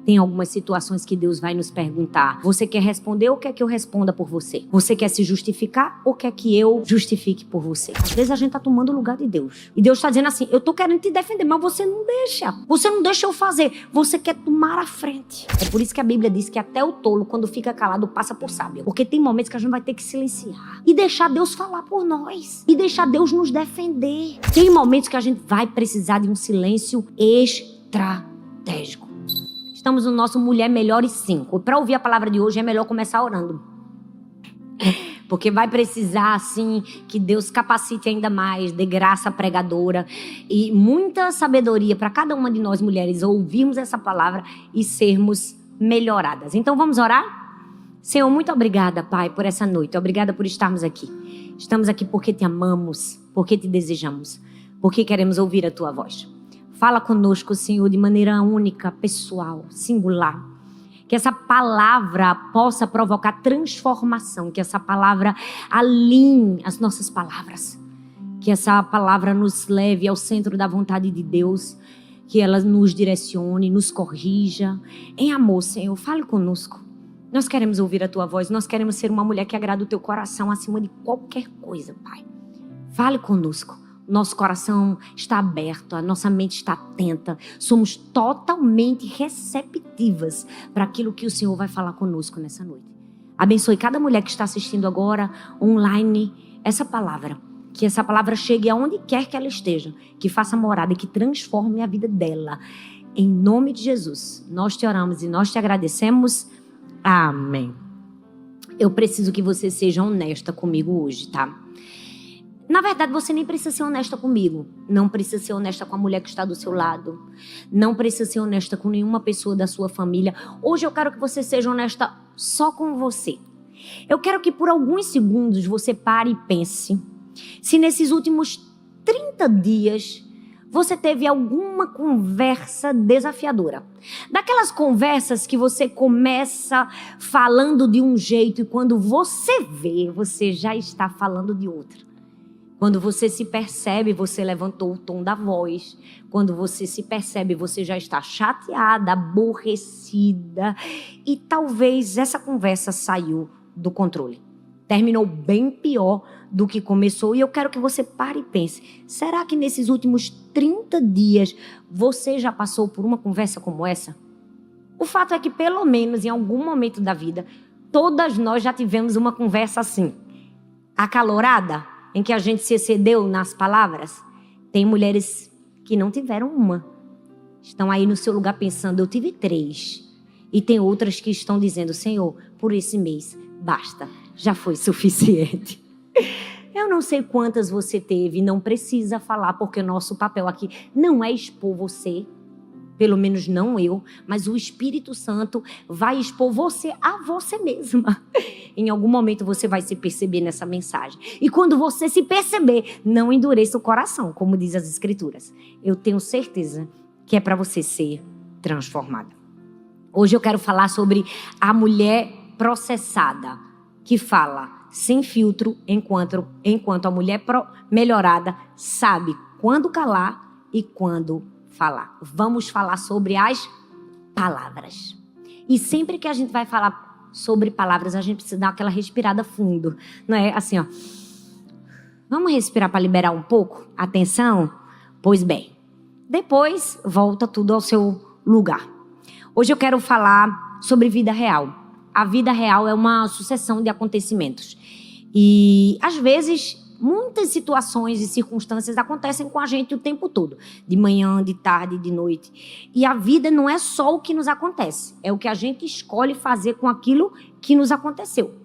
Tem algumas situações que Deus vai nos perguntar. Você quer responder ou quer que eu responda por você? Você quer se justificar ou quer que eu justifique por você? Às vezes a gente tá tomando o lugar de Deus. E Deus tá dizendo assim, eu tô querendo te defender, mas você não deixa. Você não deixa eu fazer. Você quer tomar a frente. É por isso que a Bíblia diz que até o tolo, quando fica calado, passa por sábio. Porque tem momentos que a gente vai ter que silenciar. E deixar Deus falar por nós. E deixar Deus nos defender. Tem momentos que a gente vai precisar de um silêncio estratégico. Estamos no nosso Mulher Melhores 5. Para ouvir a palavra de hoje é melhor começar orando. Porque vai precisar, assim, que Deus capacite ainda mais, dê graça pregadora e muita sabedoria para cada uma de nós mulheres ouvirmos essa palavra e sermos melhoradas. Então vamos orar? Senhor, muito obrigada, Pai, por essa noite. Obrigada por estarmos aqui. Estamos aqui porque te amamos, porque te desejamos, porque queremos ouvir a tua voz. Fala conosco, Senhor, de maneira única, pessoal, singular. Que essa palavra possa provocar transformação. Que essa palavra alinhe as nossas palavras. Que essa palavra nos leve ao centro da vontade de Deus. Que ela nos direcione, nos corrija. Em amor, Senhor, fale conosco. Nós queremos ouvir a tua voz. Nós queremos ser uma mulher que agrada o teu coração acima de qualquer coisa, Pai. Fale conosco. Nosso coração está aberto, a nossa mente está atenta. Somos totalmente receptivas para aquilo que o Senhor vai falar conosco nessa noite. Abençoe cada mulher que está assistindo agora, online, essa palavra. Que essa palavra chegue aonde quer que ela esteja. Que faça morada e que transforme a vida dela. Em nome de Jesus, nós te oramos e nós te agradecemos. Amém. Eu preciso que você seja honesta comigo hoje, tá? Na verdade, você nem precisa ser honesta comigo. Não precisa ser honesta com a mulher que está do seu lado. Não precisa ser honesta com nenhuma pessoa da sua família. Hoje eu quero que você seja honesta só com você. Eu quero que por alguns segundos você pare e pense. Se nesses últimos 30 dias você teve alguma conversa desafiadora. Daquelas conversas que você começa falando de um jeito e quando você vê, você já está falando de outro. Quando você se percebe, você levantou o tom da voz. Quando você se percebe, você já está chateada, aborrecida. E talvez essa conversa saiu do controle. Terminou bem pior do que começou. E eu quero que você pare e pense. Será que nesses últimos 30 dias você já passou por uma conversa como essa? O fato é que pelo menos em algum momento da vida, todas nós já tivemos uma conversa assim. Acalorada? Em que a gente se excedeu nas palavras. Tem mulheres que não tiveram uma. Estão aí no seu lugar pensando, eu tive 3. E tem outras que estão dizendo, Senhor, por esse mês, basta, já foi suficiente. Eu não sei quantas você teve, não precisa falar, porque o nosso papel aqui não é expor você, pelo menos não eu, mas o Espírito Santo vai expor você a você mesma. Em algum momento você vai se perceber nessa mensagem. E quando você se perceber, não endureça o coração, como diz as Escrituras. Eu tenho certeza que é para você ser transformada. Hoje eu quero falar sobre a mulher processada, que fala sem filtro, enquanto a mulher melhorada sabe quando calar e quando falar. Vamos falar sobre as palavras. E sempre que a gente vai falar sobre palavras, a gente precisa dar aquela respirada fundo. Não é assim, ó. Vamos respirar para liberar um pouco? Atenção? Pois bem. Depois, volta tudo ao seu lugar. Hoje eu quero falar sobre vida real. A vida real é uma sucessão de acontecimentos. E, às vezes, muitas situações e circunstâncias acontecem com a gente o tempo todo. De manhã, de tarde, de noite. E a vida não é só o que nos acontece. É o que a gente escolhe fazer com aquilo que nos aconteceu.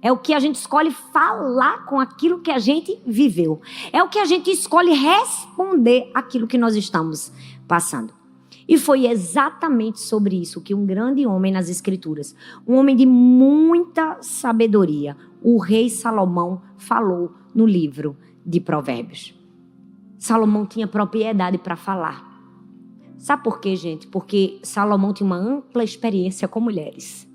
É o que a gente escolhe falar com aquilo que a gente viveu. É o que a gente escolhe responder àquilo que nós estamos passando. E foi exatamente sobre isso que um grande homem nas Escrituras, um homem de muita sabedoria, o rei Salomão, falou no livro de Provérbios. Salomão tinha propriedade para falar. Sabe por quê, gente? Porque Salomão tinha uma ampla experiência com mulheres.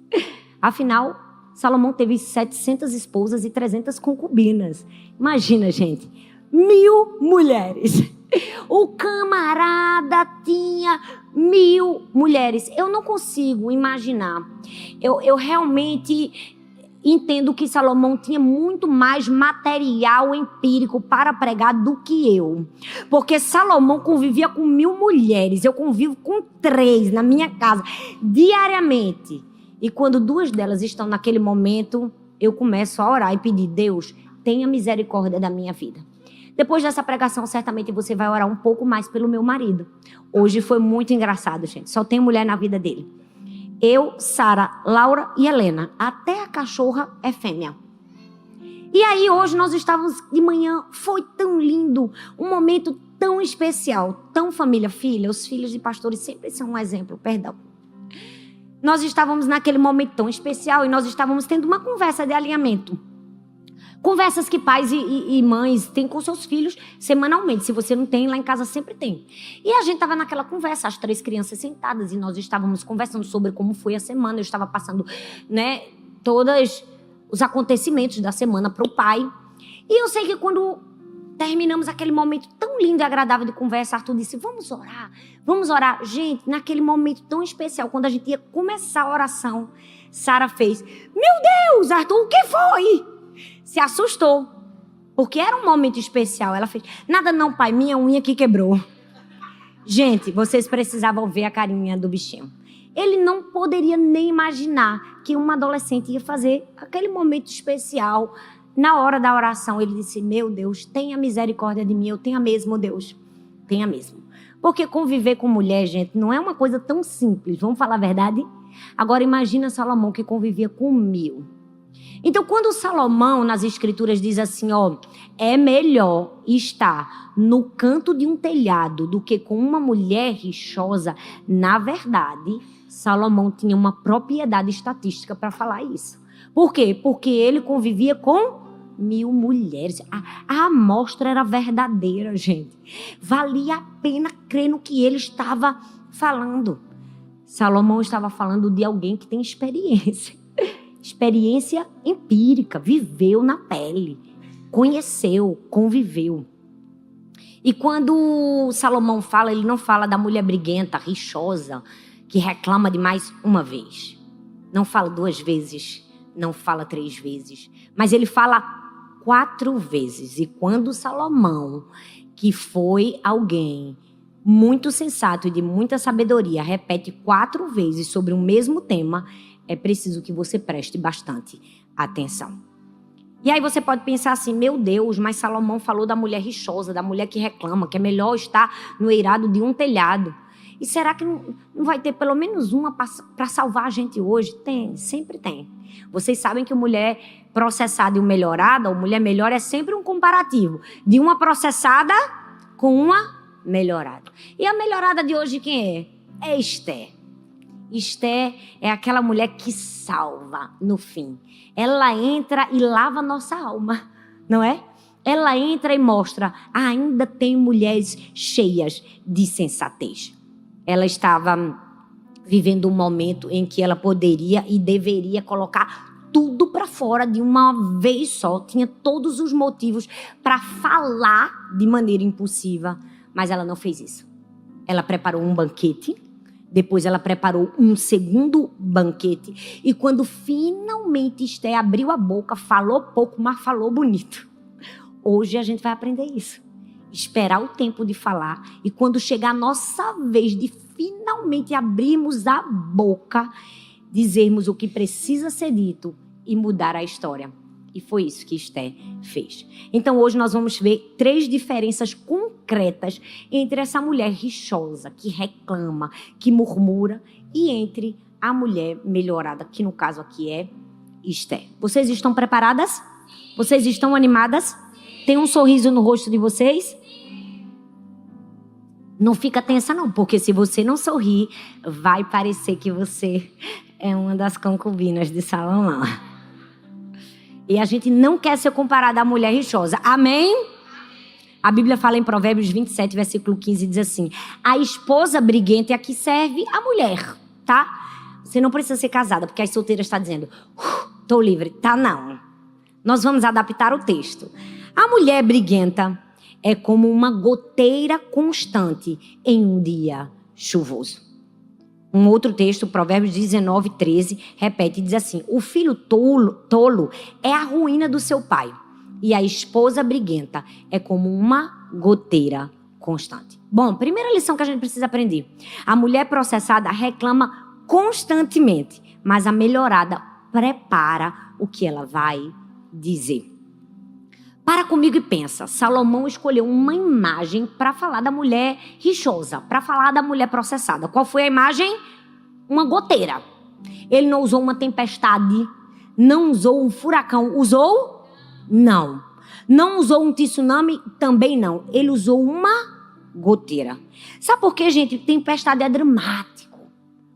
Afinal, Salomão teve 700 esposas e 300 concubinas. Imagina, gente, 1000 mulheres. O camarada tinha 1000 mulheres. Eu não consigo imaginar. Eu realmente entendo que Salomão tinha muito mais material empírico para pregar do que eu. Porque Salomão convivia com 1000 mulheres. Eu convivo com 3 na minha casa, diariamente. E quando 2 delas estão naquele momento, eu começo a orar e pedir: Deus, tenha misericórdia da minha vida. Depois dessa pregação, certamente você vai orar um pouco mais pelo meu marido. Hoje foi muito engraçado, gente. Só tem mulher na vida dele. Eu, Sara, Laura e Helena. Até a cachorra é fêmea. E aí, hoje nós estávamos de manhã. Foi tão lindo. Um momento tão especial. Tão família. Filha, os filhos de pastores sempre são um exemplo. Perdão. Nós estávamos naquele momento tão especial e nós estávamos tendo uma conversa de alinhamento. Conversas que pais e mães têm com seus filhos semanalmente. Se você não tem, lá em casa sempre tem. E a gente estava naquela conversa, as 3 crianças sentadas, e nós estávamos conversando sobre como foi a semana. Eu estava passando, todos os acontecimentos da semana para o pai. E eu sei que quando terminamos aquele momento tão lindo e agradável de conversa, Arthur disse: vamos orar, vamos orar. Gente, naquele momento tão especial, quando a gente ia começar a oração, Sara fez: meu Deus, Arthur, o que foi? Se assustou, porque era um momento especial. Ela fez: nada não, pai, minha unha aqui quebrou. Gente, vocês precisavam ver a carinha do bichinho. Ele não poderia nem imaginar que uma adolescente ia fazer aquele momento especial. Na hora da oração, ele disse: meu Deus, tenha misericórdia de mim. Eu tenha mesmo, Deus, tenha mesmo. Porque conviver com mulher, gente, não é uma coisa tão simples. Vamos falar a verdade? Agora imagina Salomão, que convivia com 1000. Então, quando Salomão, nas escrituras, diz assim, é melhor estar no canto de um telhado do que com uma mulher rixosa, na verdade, Salomão tinha uma propriedade estatística para falar isso. Por quê? Porque ele convivia com 1000 mulheres. A amostra era verdadeira, gente. Valia a pena crer no que ele estava falando. Salomão estava falando de alguém que tem experiência. Experiência empírica, viveu na pele, conheceu, conviveu. E quando Salomão fala, ele não fala da mulher briguenta, rixosa, que reclama demais uma vez. Não fala 2 vezes, não fala 3 vezes, mas ele fala 4 vezes. E quando Salomão, que foi alguém muito sensato e de muita sabedoria, repete 4 vezes sobre o mesmo tema, é preciso que você preste bastante atenção. E aí você pode pensar assim: meu Deus, mas Salomão falou da mulher rixosa, da mulher que reclama, que é melhor estar no eirado de um telhado. E será que não vai ter pelo menos uma para salvar a gente hoje? Tem, sempre tem. Vocês sabem que mulher processada e melhorada, ou mulher melhor, é sempre um comparativo de uma processada com uma melhorada. E a melhorada de hoje quem é? É Esther. Esther é aquela mulher que salva no fim. Ela entra e lava nossa alma, não é? Ela entra e mostra: ainda tem mulheres cheias de sensatez. Ela estava vivendo um momento em que ela poderia e deveria colocar tudo para fora de uma vez só. Tinha todos os motivos para falar de maneira impulsiva, mas ela não fez isso. Ela preparou um banquete. Depois ela preparou um segundo banquete. E quando finalmente Esther abriu a boca, falou pouco, mas falou bonito. Hoje a gente vai aprender isso. Esperar o tempo de falar. E quando chegar a nossa vez de finalmente abrirmos a boca, dizermos o que precisa ser dito e mudar a história. E foi isso que Esther fez. Então hoje nós vamos ver 3 diferenças concretas entre essa mulher rixosa, que reclama, que murmura, e entre a mulher melhorada, que no caso aqui é Esther. Vocês estão preparadas? Vocês estão animadas? Tem um sorriso no rosto de vocês? Não fica tensa não, porque se você não sorrir, vai parecer que você é uma das concubinas de Salomão. E a gente não quer ser comparada à mulher rixosa. Amém? A Bíblia fala em Provérbios 27, versículo 15, diz assim: a esposa briguenta é a que serve a mulher, tá? Você não precisa ser casada, porque as solteiras estão dizendo: tô livre. Tá, não. Nós vamos adaptar o texto. A mulher briguenta é como uma goteira constante em um dia chuvoso. Um outro texto, Provérbios 19, 13, repete e diz assim: o filho tolo é a ruína do seu pai, e a esposa briguenta é como uma goteira constante. Bom, primeira lição que a gente precisa aprender. A mulher processada reclama constantemente, mas a melhorada prepara o que ela vai dizer. Para comigo e pensa. Salomão escolheu uma imagem para falar da mulher rixosa, para falar da mulher processada. Qual foi a imagem? Uma goteira. Ele não usou uma tempestade, não usou um furacão. Usou? Não. Não usou um tsunami? Também não. Ele usou uma goteira. Sabe por quê, gente? Tempestade é dramático,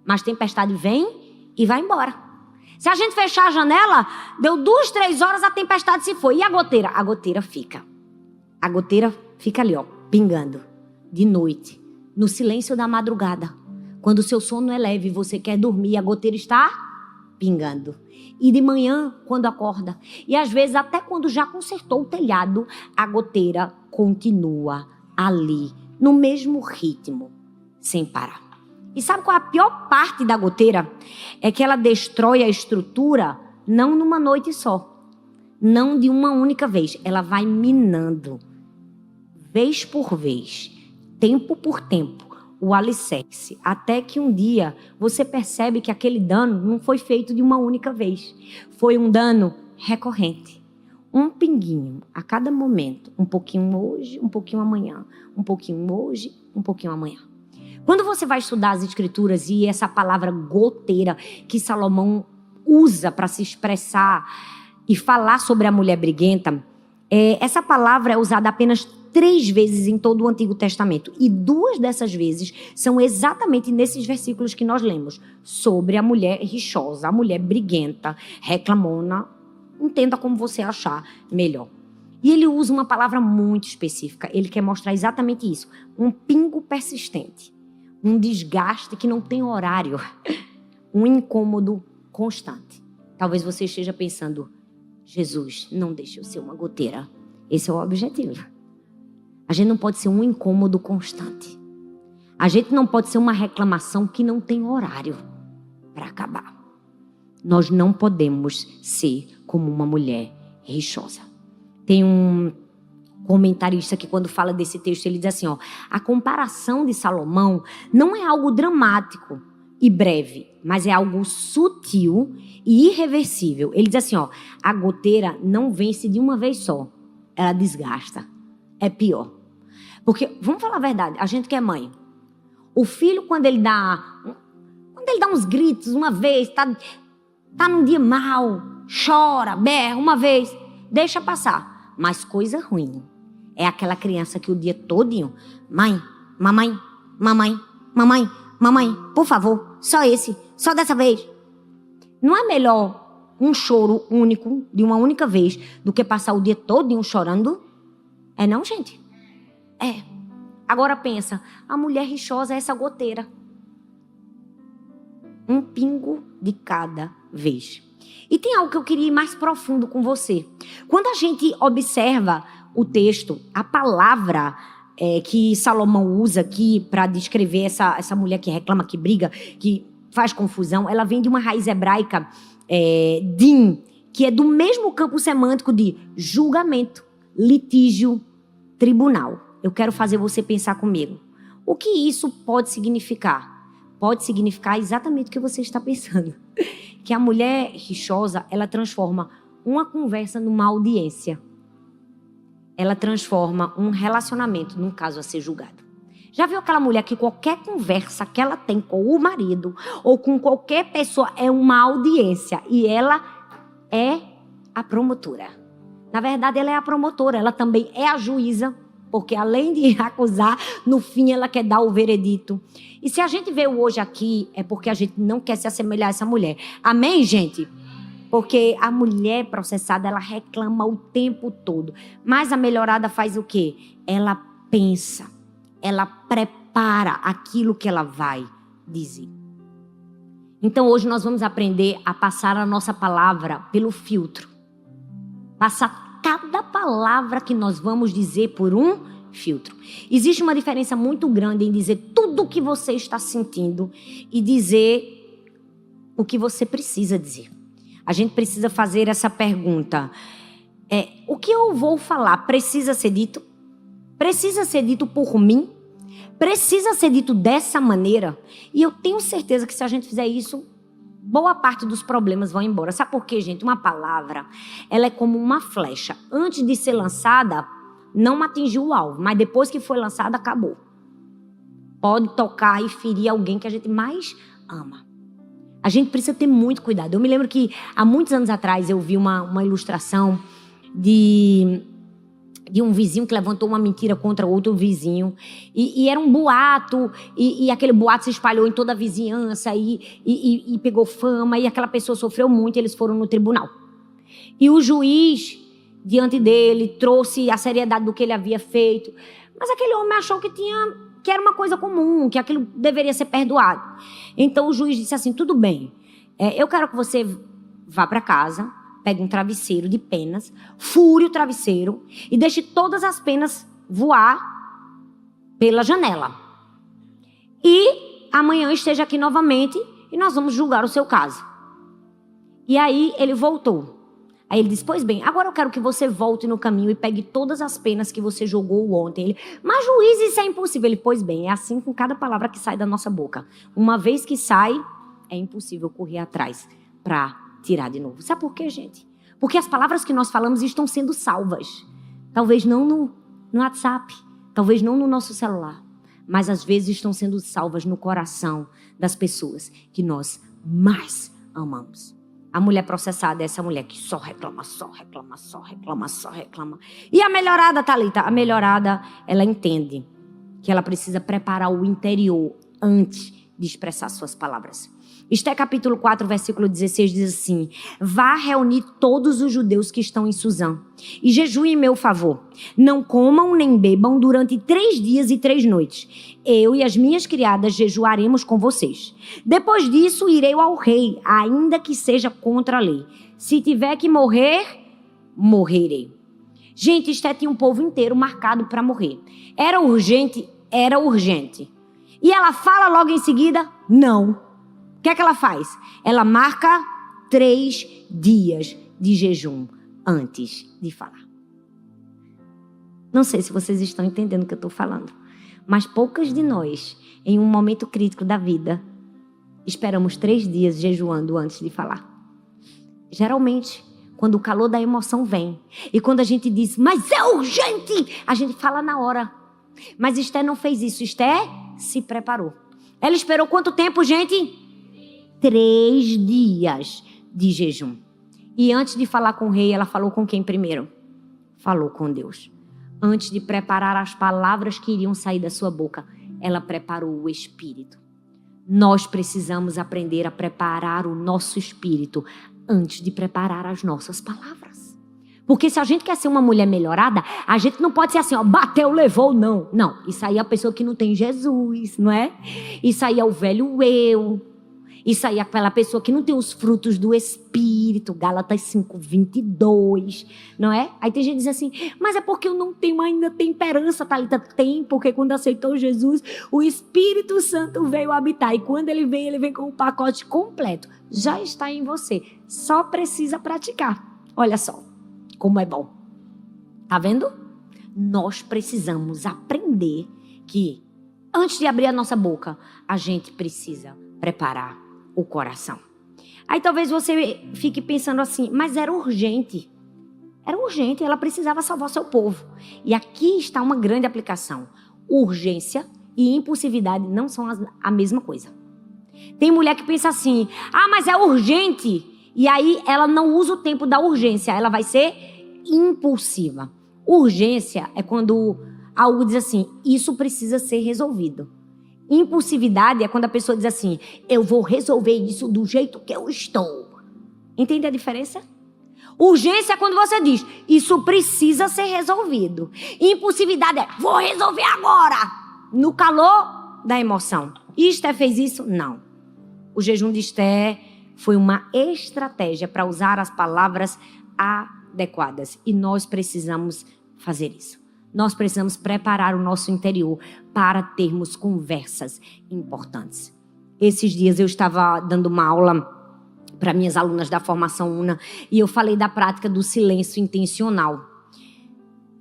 mas tempestade vem e vai embora. Se a gente fechar a janela, deu 2, 3 horas, a tempestade se foi. E a goteira? A goteira fica. A goteira fica ali, ó, pingando. De noite, no silêncio da madrugada. Quando o seu sono é leve e você quer dormir, a goteira está pingando. E de manhã, quando acorda. E às vezes, até quando já consertou o telhado, a goteira continua ali, no mesmo ritmo, sem parar. E sabe qual é a pior parte da goteira? É que ela destrói a estrutura não numa noite só. Não de uma única vez. Ela vai minando, vez por vez, tempo por tempo, o alicerce. Até que um dia você percebe que aquele dano não foi feito de uma única vez. Foi um dano recorrente. Um pinguinho a cada momento. Um pouquinho hoje, um pouquinho amanhã. Um pouquinho hoje, um pouquinho amanhã. Quando você vai estudar as escrituras e essa palavra goteira que Salomão usa para se expressar e falar sobre a mulher briguenta, essa palavra é usada apenas 3 vezes em todo o Antigo Testamento. E 2 dessas vezes são exatamente nesses versículos que nós lemos, sobre a mulher rixosa, a mulher briguenta, reclamona, entenda como você achar melhor. E ele usa uma palavra muito específica, ele quer mostrar exatamente isso, um pingo persistente. Um desgaste que não tem horário. Um incômodo constante. Talvez você esteja pensando: Jesus, não deixe eu ser uma goteira. Esse é o objetivo. A gente não pode ser um incômodo constante. A gente não pode ser uma reclamação que não tem horário para acabar. Nós não podemos ser como uma mulher rixosa. Tem um comentarista que quando fala desse texto, ele diz assim, ó, a comparação de Salomão não é algo dramático e breve, mas é algo sutil e irreversível. Ele diz assim, ó, a goteira não vence de uma vez só, ela desgasta. É pior. Porque, vamos falar a verdade, a gente que é mãe, o filho quando ele dá uns gritos uma vez, tá num dia mal, chora, berra uma vez, deixa passar. Mas coisa ruim é aquela criança que o dia todinho, mãe, mamãe, mamãe, mamãe, mamãe, por favor, só dessa vez. Não é melhor um choro único, de uma única vez, do que passar o dia todinho chorando? É não, gente? É. Agora pensa, a mulher rixosa é essa goteira. Um pingo de cada vez. E tem algo que eu queria ir mais profundo com você. Quando a gente observa o texto, a palavra que Salomão usa aqui para descrever essa mulher que reclama, que briga, que faz confusão, ela vem de uma raiz hebraica, din, que é do mesmo campo semântico de julgamento, litígio, tribunal. Eu quero fazer você pensar comigo. O que isso pode significar? Pode significar exatamente o que você está pensando. Que a mulher rixosa, ela transforma uma conversa numa audiência. Ela transforma um relacionamento num caso a ser julgado. Já viu aquela mulher que qualquer conversa que ela tem com o marido ou com qualquer pessoa é uma audiência e ela é a promotora? Na verdade, ela é a promotora, ela também é a juíza, porque além de acusar, no fim ela quer dar o veredito. E se a gente veio hoje aqui, é porque a gente não quer se assemelhar a essa mulher. Amém, gente? Porque a mulher processada, ela reclama o tempo todo. Mas a melhorada faz o quê? Ela pensa, ela prepara aquilo que ela vai dizer. Então hoje nós vamos aprender a passar a nossa palavra pelo filtro. Passar cada palavra que nós vamos dizer por um filtro. Existe uma diferença muito grande em dizer tudo o que você está sentindo e dizer o que você precisa dizer. A gente precisa fazer essa pergunta. O que eu vou falar precisa ser dito? Precisa ser dito por mim? Precisa ser dito dessa maneira? E eu tenho certeza que se a gente fizer isso, boa parte dos problemas vão embora. Sabe por quê, gente? Uma palavra, ela é como uma flecha. Antes de ser lançada, não atingiu o alvo. Mas depois que foi lançada, acabou. Pode tocar e ferir alguém que a gente mais ama. A gente precisa ter muito cuidado. Eu me lembro que há muitos anos atrás eu vi uma ilustração de um vizinho que levantou uma mentira contra outro vizinho. E era um boato, e aquele boato se espalhou em toda a vizinhança, e pegou fama, e aquela pessoa sofreu muito, e eles foram no tribunal. E o juiz, diante dele, trouxe a seriedade do que ele havia feito. Mas aquele homem achou que era uma coisa comum, que aquilo deveria ser perdoado. Então o juiz disse assim, tudo bem, eu quero que você vá para casa, pegue um travesseiro de penas, fure o travesseiro e deixe todas as penas voar pela janela. E amanhã esteja aqui novamente e nós vamos julgar o seu caso. E aí ele voltou. Aí ele disse, pois bem, agora eu quero que você volte no caminho e pegue todas as penas que você jogou ontem. Ele, mas juiz, isso é impossível. Ele, pois bem, é assim com cada palavra que sai da nossa boca. Uma vez que sai, é impossível correr atrás para tirar de novo. Sabe por quê, gente? Porque as palavras que nós falamos estão sendo salvas. Talvez não no WhatsApp, talvez não no nosso celular, mas às vezes estão sendo salvas no coração das pessoas que nós mais amamos. A mulher processada é essa mulher que só reclama, só reclama, só reclama, só reclama. E a melhorada, Thalita? A melhorada, ela entende que ela precisa preparar o interior antes de expressar suas palavras. Esté capítulo 4, versículo 16 diz assim, vá reunir todos os judeus que estão em Suzã e jejuem em meu favor. Não comam nem bebam durante 3 dias e 3 noites. Eu e as minhas criadas jejuaremos com vocês. Depois disso, irei ao rei, ainda que seja contra a lei. Se tiver que morrer, morrerei. Gente, Esté tinha um povo inteiro marcado para morrer. Era urgente? Era urgente. E ela fala logo em seguida, não. O que é que ela faz? Ela marca 3 dias de jejum antes de falar. Não sei se vocês estão entendendo o que eu estou falando, mas poucas de nós, em um momento crítico da vida, esperamos 3 dias jejuando antes de falar. Geralmente, quando o calor da emoção vem, e quando a gente diz, mas é urgente, a gente fala na hora. Mas Esté não fez isso, Esté se preparou. Ela esperou quanto tempo, gente? 3 dias de jejum. E antes de falar com o rei, ela falou com quem primeiro? Falou com Deus. Antes de preparar as palavras que iriam sair da sua boca, ela preparou o espírito. Nós precisamos aprender a preparar o nosso espírito antes de preparar as nossas palavras. Porque se a gente quer ser uma mulher melhorada, a gente não pode ser assim, ó, bateu, levou, não. Não, isso aí é a pessoa que não tem Jesus, não é? Isso aí é o velho eu. Isso aí é aquela pessoa que não tem os frutos do Espírito, Gálatas 5:22, não é? Aí tem gente que diz assim, mas é porque eu não tenho ainda temperança, Thalita. Tem, porque quando aceitou Jesus, o Espírito Santo veio habitar. E quando ele vem com o pacote completo. Já está em você, só precisa praticar. Olha só como é bom. Tá vendo? Nós precisamos aprender que antes de abrir a nossa boca, a gente precisa preparar o coração. Aí talvez você fique pensando assim, mas era urgente. Era urgente, ela precisava salvar seu povo. E aqui está uma grande aplicação. Urgência e impulsividade não são a mesma coisa. Tem mulher que pensa assim, mas é urgente. E aí ela não usa o tempo da urgência, ela vai ser impulsiva. Urgência é quando algo diz assim, isso precisa ser resolvido. Impulsividade é quando a pessoa diz assim, eu vou resolver isso do jeito que eu estou. Entende a diferença? Urgência é quando você diz, isso precisa ser resolvido. Impulsividade é, vou resolver agora, no calor da emoção. E Esté fez isso? Não. O jejum de Esté foi uma estratégia para usar as palavras adequadas. E nós precisamos fazer isso. nós precisamos preparar o nosso interior para termos conversas importantes. Esses dias eu estava dando uma aula para minhas alunas da formação UNA e eu falei da prática do silêncio intencional.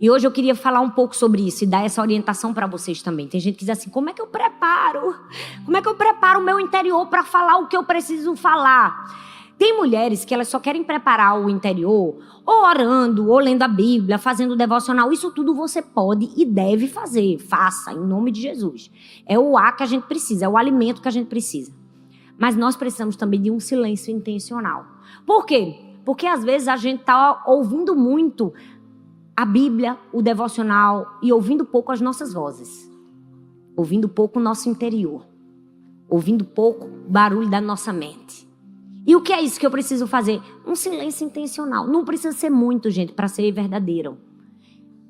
E hoje eu queria falar um pouco sobre isso e dar essa orientação para vocês também. Tem gente que diz assim, como é que eu preparo? Como é que eu preparo o meu interior para falar o que eu preciso falar? Tem mulheres que elas só querem preparar o interior ou orando, ou lendo a Bíblia, fazendo devocional. Isso tudo você pode e deve fazer. Faça, em nome de Jesus. É o ar que a gente precisa, é o alimento que a gente precisa. Mas nós precisamos também de um silêncio intencional. Por quê? Porque às vezes a gente está ouvindo muito a Bíblia, o devocional, e ouvindo pouco as nossas vozes. Ouvindo pouco o nosso interior. Ouvindo pouco o barulho da nossa mente. E o que é isso que eu preciso fazer? Um silêncio intencional. Não precisa ser muito, gente, para ser verdadeiro.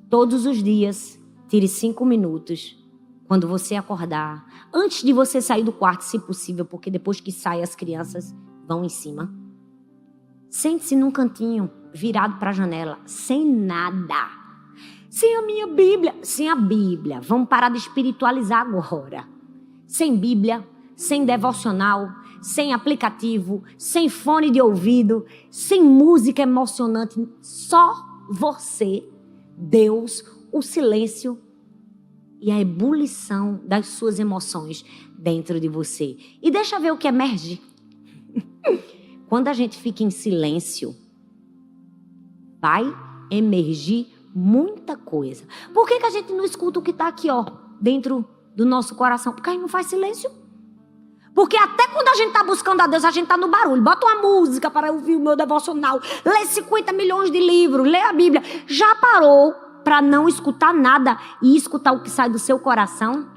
Todos os dias, tire 5 minutos. Quando você acordar, antes de você sair do quarto, se possível, porque depois que sai as crianças vão em cima. Sente-se num cantinho, virado para a janela, sem nada. Sem a minha Bíblia. Sem a Bíblia. Vamos parar de espiritualizar agora. Sem Bíblia, sem devocional, sem aplicativo, sem fone de ouvido, sem música emocionante. Só você, Deus, o silêncio e a ebulição das suas emoções dentro de você. E deixa ver o que emerge. Quando a gente fica em silêncio, vai emergir muita coisa. Por que a gente não escuta o que está aqui, ó, dentro do nosso coração? Porque a gente não faz silêncio. Porque até quando a gente está buscando a Deus, a gente está no barulho. Bota uma música para ouvir o meu devocional. Lê 50 milhões de livros, lê a Bíblia. Já parou para não escutar nada e escutar o que sai do seu coração?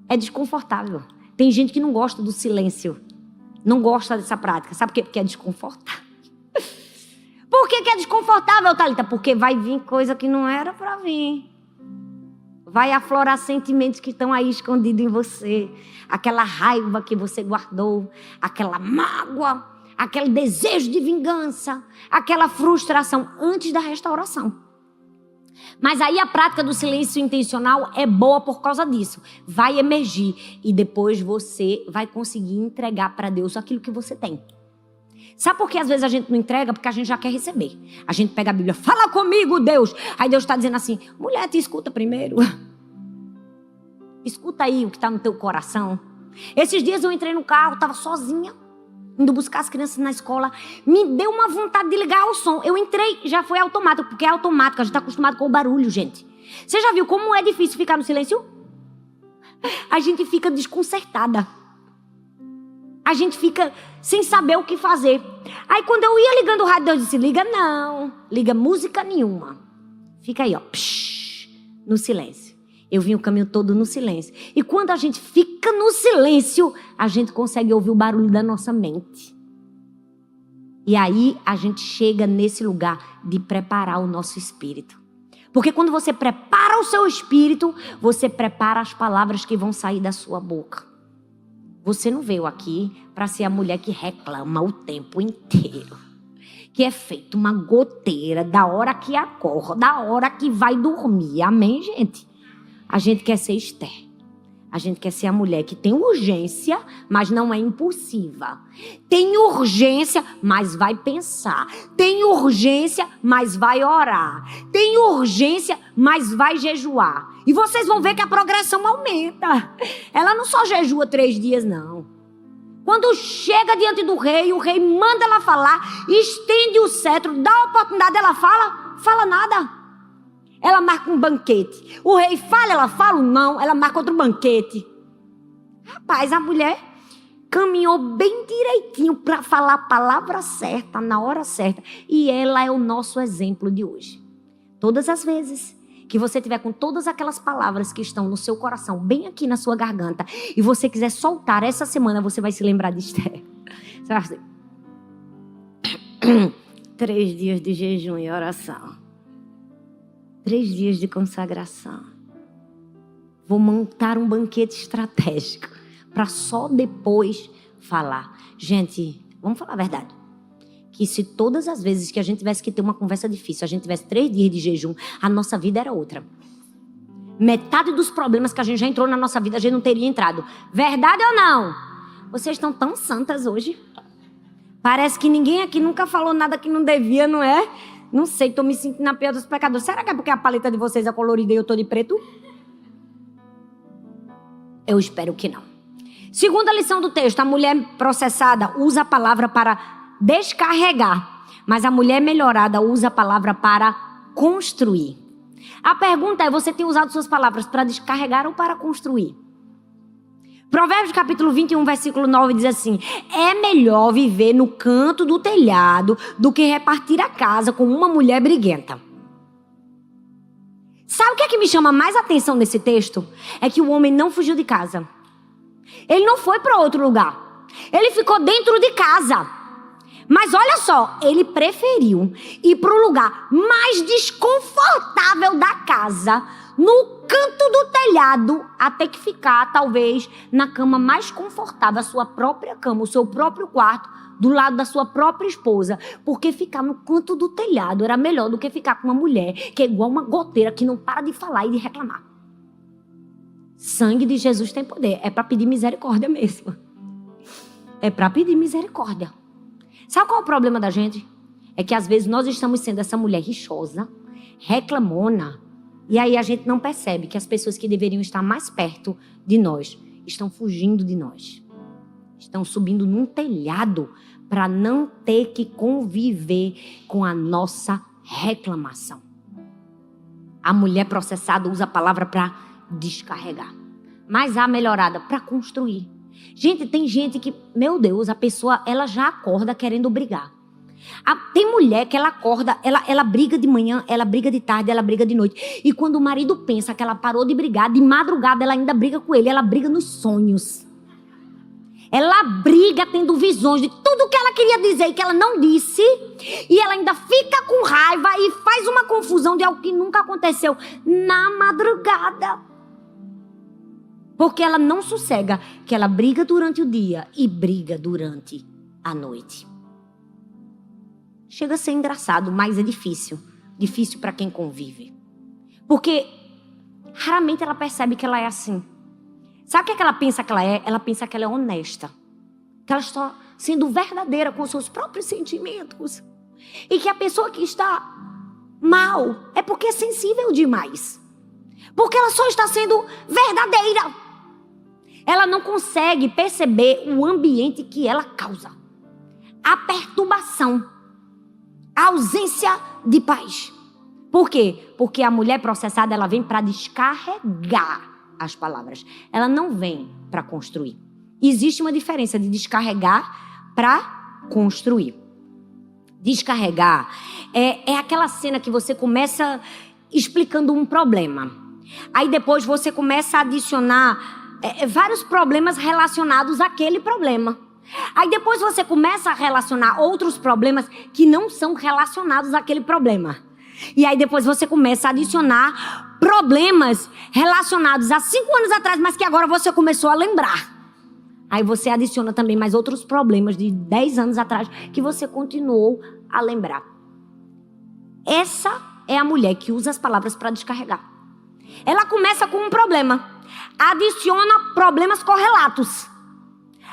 É desconfortável. Tem gente que não gosta do silêncio. Não gosta dessa prática. Sabe por quê? Porque é desconfortável. Por que é desconfortável, Thalita? Porque vai vir coisa que não era para vir. Vai aflorar sentimentos que estão aí escondidos em você. Aquela raiva que você guardou. Aquela mágoa. Aquele desejo de vingança. Aquela frustração antes da restauração. Mas aí a prática do silêncio intencional é boa por causa disso. Vai emergir. E depois você vai conseguir entregar para Deus aquilo que você tem. Sabe por que às vezes a gente não entrega? Porque a gente já quer receber. A gente pega a Bíblia, fala comigo, Deus. Aí Deus está dizendo assim, mulher, te escuta primeiro. Escuta aí o que está no teu coração. Esses dias eu entrei no carro, estava sozinha, indo buscar as crianças na escola. Me deu uma vontade de ligar o som. Eu entrei, já foi automático, porque é automático. A gente está acostumado com o barulho, gente. Você já viu como é difícil ficar no silêncio? A gente fica desconcertada. A gente fica sem saber o que fazer. Aí quando eu ia ligando o rádio, Deus disse, liga não, liga música nenhuma. Fica aí, ó, no silêncio. Eu vim o caminho todo no silêncio. E quando a gente fica no silêncio, a gente consegue ouvir o barulho da nossa mente. E aí a gente chega nesse lugar de preparar o nosso espírito. Porque quando você prepara o seu espírito, você prepara as palavras que vão sair da sua boca. Você não veio aqui para ser a mulher que reclama o tempo inteiro. Que é feito uma goteira da hora que acorda, da hora que vai dormir. Amém, gente? A gente quer ser Esther. A gente quer ser a mulher que tem urgência, mas não é impulsiva. Tem urgência, mas vai pensar. Tem urgência, mas vai orar. Tem urgência, mas vai jejuar. E vocês vão ver que a progressão aumenta. Ela não só jejua 3 dias, não. Quando chega diante do rei, o rei manda ela falar, estende o cetro, dá a oportunidade, ela fala nada. Ela marca um banquete. O rei fala, ela fala não, ela marca outro banquete. Rapaz, a mulher caminhou bem direitinho para falar a palavra certa, na hora certa. E ela é o nosso exemplo de hoje. Todas as vezes que você tiver com todas aquelas palavras que estão no seu coração, bem aqui na sua garganta, e você quiser soltar essa semana, você vai se lembrar de Esther. Você vai dizer, 3 dias de jejum e oração. 3 dias de consagração. Vou montar um banquete estratégico para só depois falar. Gente, vamos falar a verdade. que se todas as vezes que a gente tivesse que ter uma conversa difícil, a gente tivesse 3 dias de jejum, a nossa vida era outra. Metade dos problemas que a gente já entrou na nossa vida, a gente não teria entrado. Verdade ou não? Vocês estão tão santas hoje. Parece que ninguém aqui nunca falou nada que não devia, não é? Não sei, tô me sentindo a pior dos pecadores. Será que é porque a paleta de vocês é colorida e eu tô de preto? Eu espero que não. Segunda lição do texto, a mulher processada usa a palavra para descarregar, mas a mulher melhorada usa a palavra para construir. A pergunta é, você tem usado suas palavras para descarregar ou para construir? Provérbios capítulo 21, versículo 9 diz assim: é melhor viver no canto do telhado do que repartir a casa com uma mulher briguenta. Sabe o que é que me chama mais atenção nesse texto? É que o homem não fugiu de casa. Ele não foi para outro lugar. Ele ficou dentro de casa. Mas olha só, ele preferiu ir para o lugar mais desconfortável da casa, no canto do telhado, até que ficar, talvez, na cama mais confortável, a sua própria cama, o seu próprio quarto, do lado da sua própria esposa. Porque ficar no canto do telhado era melhor do que ficar com uma mulher que é igual uma goteira que não para de falar e de reclamar. Sangue de Jesus tem poder. É para pedir misericórdia mesmo. É para pedir misericórdia. Sabe qual é o problema da gente? É que às vezes nós estamos sendo essa mulher rixosa, reclamona, e aí a gente não percebe que as pessoas que deveriam estar mais perto de nós estão fugindo de nós. Estão subindo num telhado para não ter que conviver com a nossa reclamação. A mulher processada usa a palavra para descarregar, mas a melhorada para construir. Gente, tem gente que, meu Deus, a pessoa, ela já acorda querendo brigar. Tem mulher que ela acorda, ela briga de manhã, ela briga de tarde, ela briga de noite. E quando o marido pensa que ela parou de brigar, de madrugada ela ainda briga com ele, ela briga nos sonhos. Ela briga tendo visões de tudo que ela queria dizer e que ela não disse. E ela ainda fica com raiva e faz uma confusão de algo que nunca aconteceu na madrugada. Porque ela não sossega, que ela briga durante o dia e briga durante a noite. Chega a ser engraçado, mas é difícil. Difícil para quem convive. Porque raramente ela percebe que ela é assim. Sabe o que ela pensa que ela é? Ela pensa que ela é honesta. Que ela está sendo verdadeira com seus próprios sentimentos. E que a pessoa que está mal é porque é sensível demais. Porque ela só está sendo verdadeira. Ela não consegue perceber o ambiente que ela causa. A perturbação. A ausência de paz. Por quê? Porque a mulher processada, ela vem para descarregar as palavras. Ela não vem para construir. Existe uma diferença de descarregar para construir. Descarregar é aquela cena que você começa explicando um problema. Aí depois você começa a adicionar vários problemas relacionados àquele problema. Aí depois você começa a relacionar outros problemas que não são relacionados àquele problema. E aí depois você começa a adicionar problemas relacionados a 5 anos atrás, mas que agora você começou a lembrar. Aí você adiciona também mais outros problemas de 10 anos atrás que você continuou a lembrar. Essa é a mulher que usa as palavras para descarregar. Ela começa com um problema, adiciona problemas correlatos.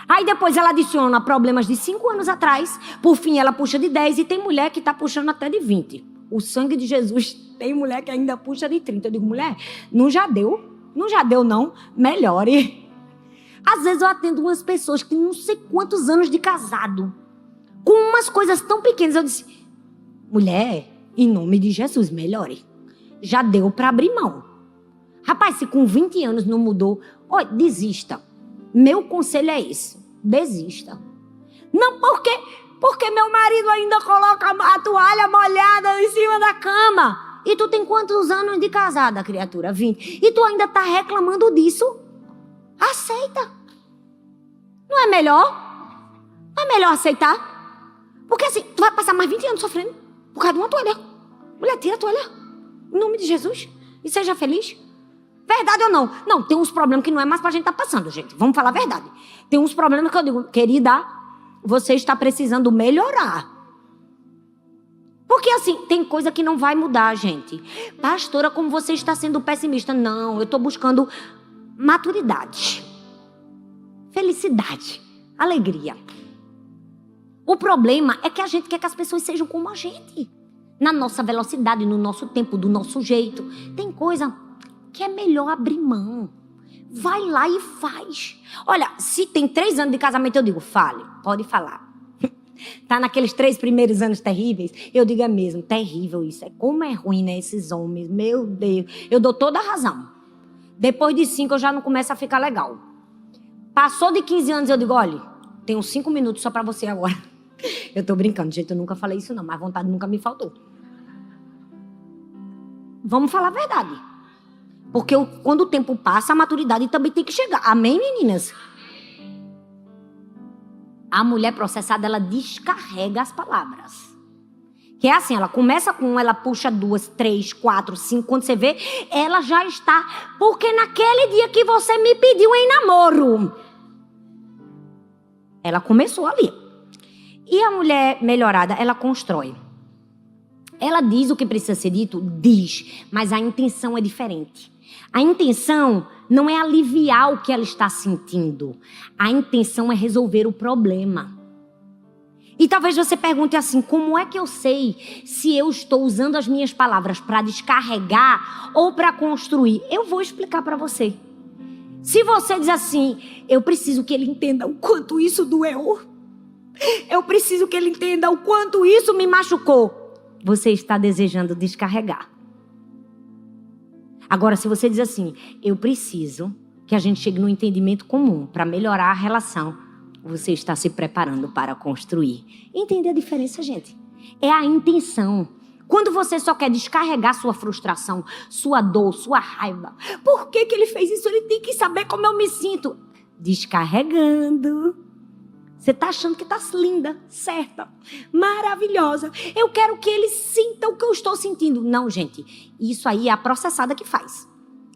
Aí depois ela adiciona problemas de 5 anos atrás, por fim ela puxa de 10 e tem mulher que está puxando até de 20. O sangue de Jesus tem mulher que ainda puxa de 30. Eu digo, mulher, não já deu? Não já deu não? Melhore. Às vezes eu atendo umas pessoas que têm não sei quantos anos de casado, com umas coisas tão pequenas. Eu disse, mulher, em nome de Jesus, melhore. Já deu para abrir mão. Rapaz, se com 20 anos não mudou, desista. Meu conselho é esse, desista. Não porque meu marido ainda coloca a toalha molhada em cima da cama. E tu tem quantos anos de casada, criatura? 20. E tu ainda tá reclamando disso? Aceita. Não é melhor? Não é melhor aceitar? Porque assim, tu vai passar mais 20 anos sofrendo por causa de uma toalha. Mulher, tira a toalha. Em nome de Jesus. E seja feliz. Verdade ou não? Não, tem uns problemas que não é mais pra gente estar passando, gente. Vamos falar a verdade. Tem uns problemas que eu digo, querida, você está precisando melhorar. assim, tem coisa que não vai mudar, gente. Pastora, como você está sendo pessimista? Não, eu estou buscando maturidade, felicidade, alegria. O problema é que a gente quer que as pessoas sejam como a gente. Na nossa velocidade, no nosso tempo, do nosso jeito. Tem coisa que é melhor abrir mão. Vai lá e faz. Olha, se tem 3 anos de casamento, eu digo, fale, pode falar. Tá naqueles 3 primeiros anos terríveis? Eu digo, é mesmo, terrível isso. É como é ruim, né, esses homens. Meu Deus. Eu dou toda a razão. Depois de 5, eu já não começo a ficar legal. Passou de 15 anos, eu digo, olha, tenho 5 minutos só pra você agora. Eu tô brincando, gente, eu nunca falei isso não, mas vontade nunca me faltou. Vamos falar a verdade. Porque quando o tempo passa, a maturidade também tem que chegar. Amém, meninas? A mulher processada, ela descarrega as palavras. Que é assim, ela começa com uma, ela puxa 2, 3, 4, 5. Quando você vê, ela já está. Porque naquele dia que você me pediu em namoro, ela começou ali. E a mulher melhorada, ela constrói. Ela diz o que precisa ser dito? Diz. Mas a intenção é diferente. A intenção não é aliviar o que ela está sentindo. A intenção é resolver o problema. E talvez você pergunte assim, como é que eu sei se eu estou usando as minhas palavras para descarregar ou para construir? Eu vou explicar para você. Se você diz assim, eu preciso que ele entenda o quanto isso doeu. Eu preciso que ele entenda o quanto isso me machucou. Você está desejando descarregar. Agora, se você diz assim, eu preciso que a gente chegue num entendimento comum para melhorar a relação, você está se preparando para construir. Entender a diferença, gente? É a intenção. Quando você só quer descarregar sua frustração, sua dor, sua raiva. Por que ele fez isso? Ele tem que saber como eu me sinto. Descarregando. Você está achando que está linda, certa, maravilhosa. Eu quero que ele sinta o que eu estou sentindo. Não, gente. Isso aí é a processada que faz.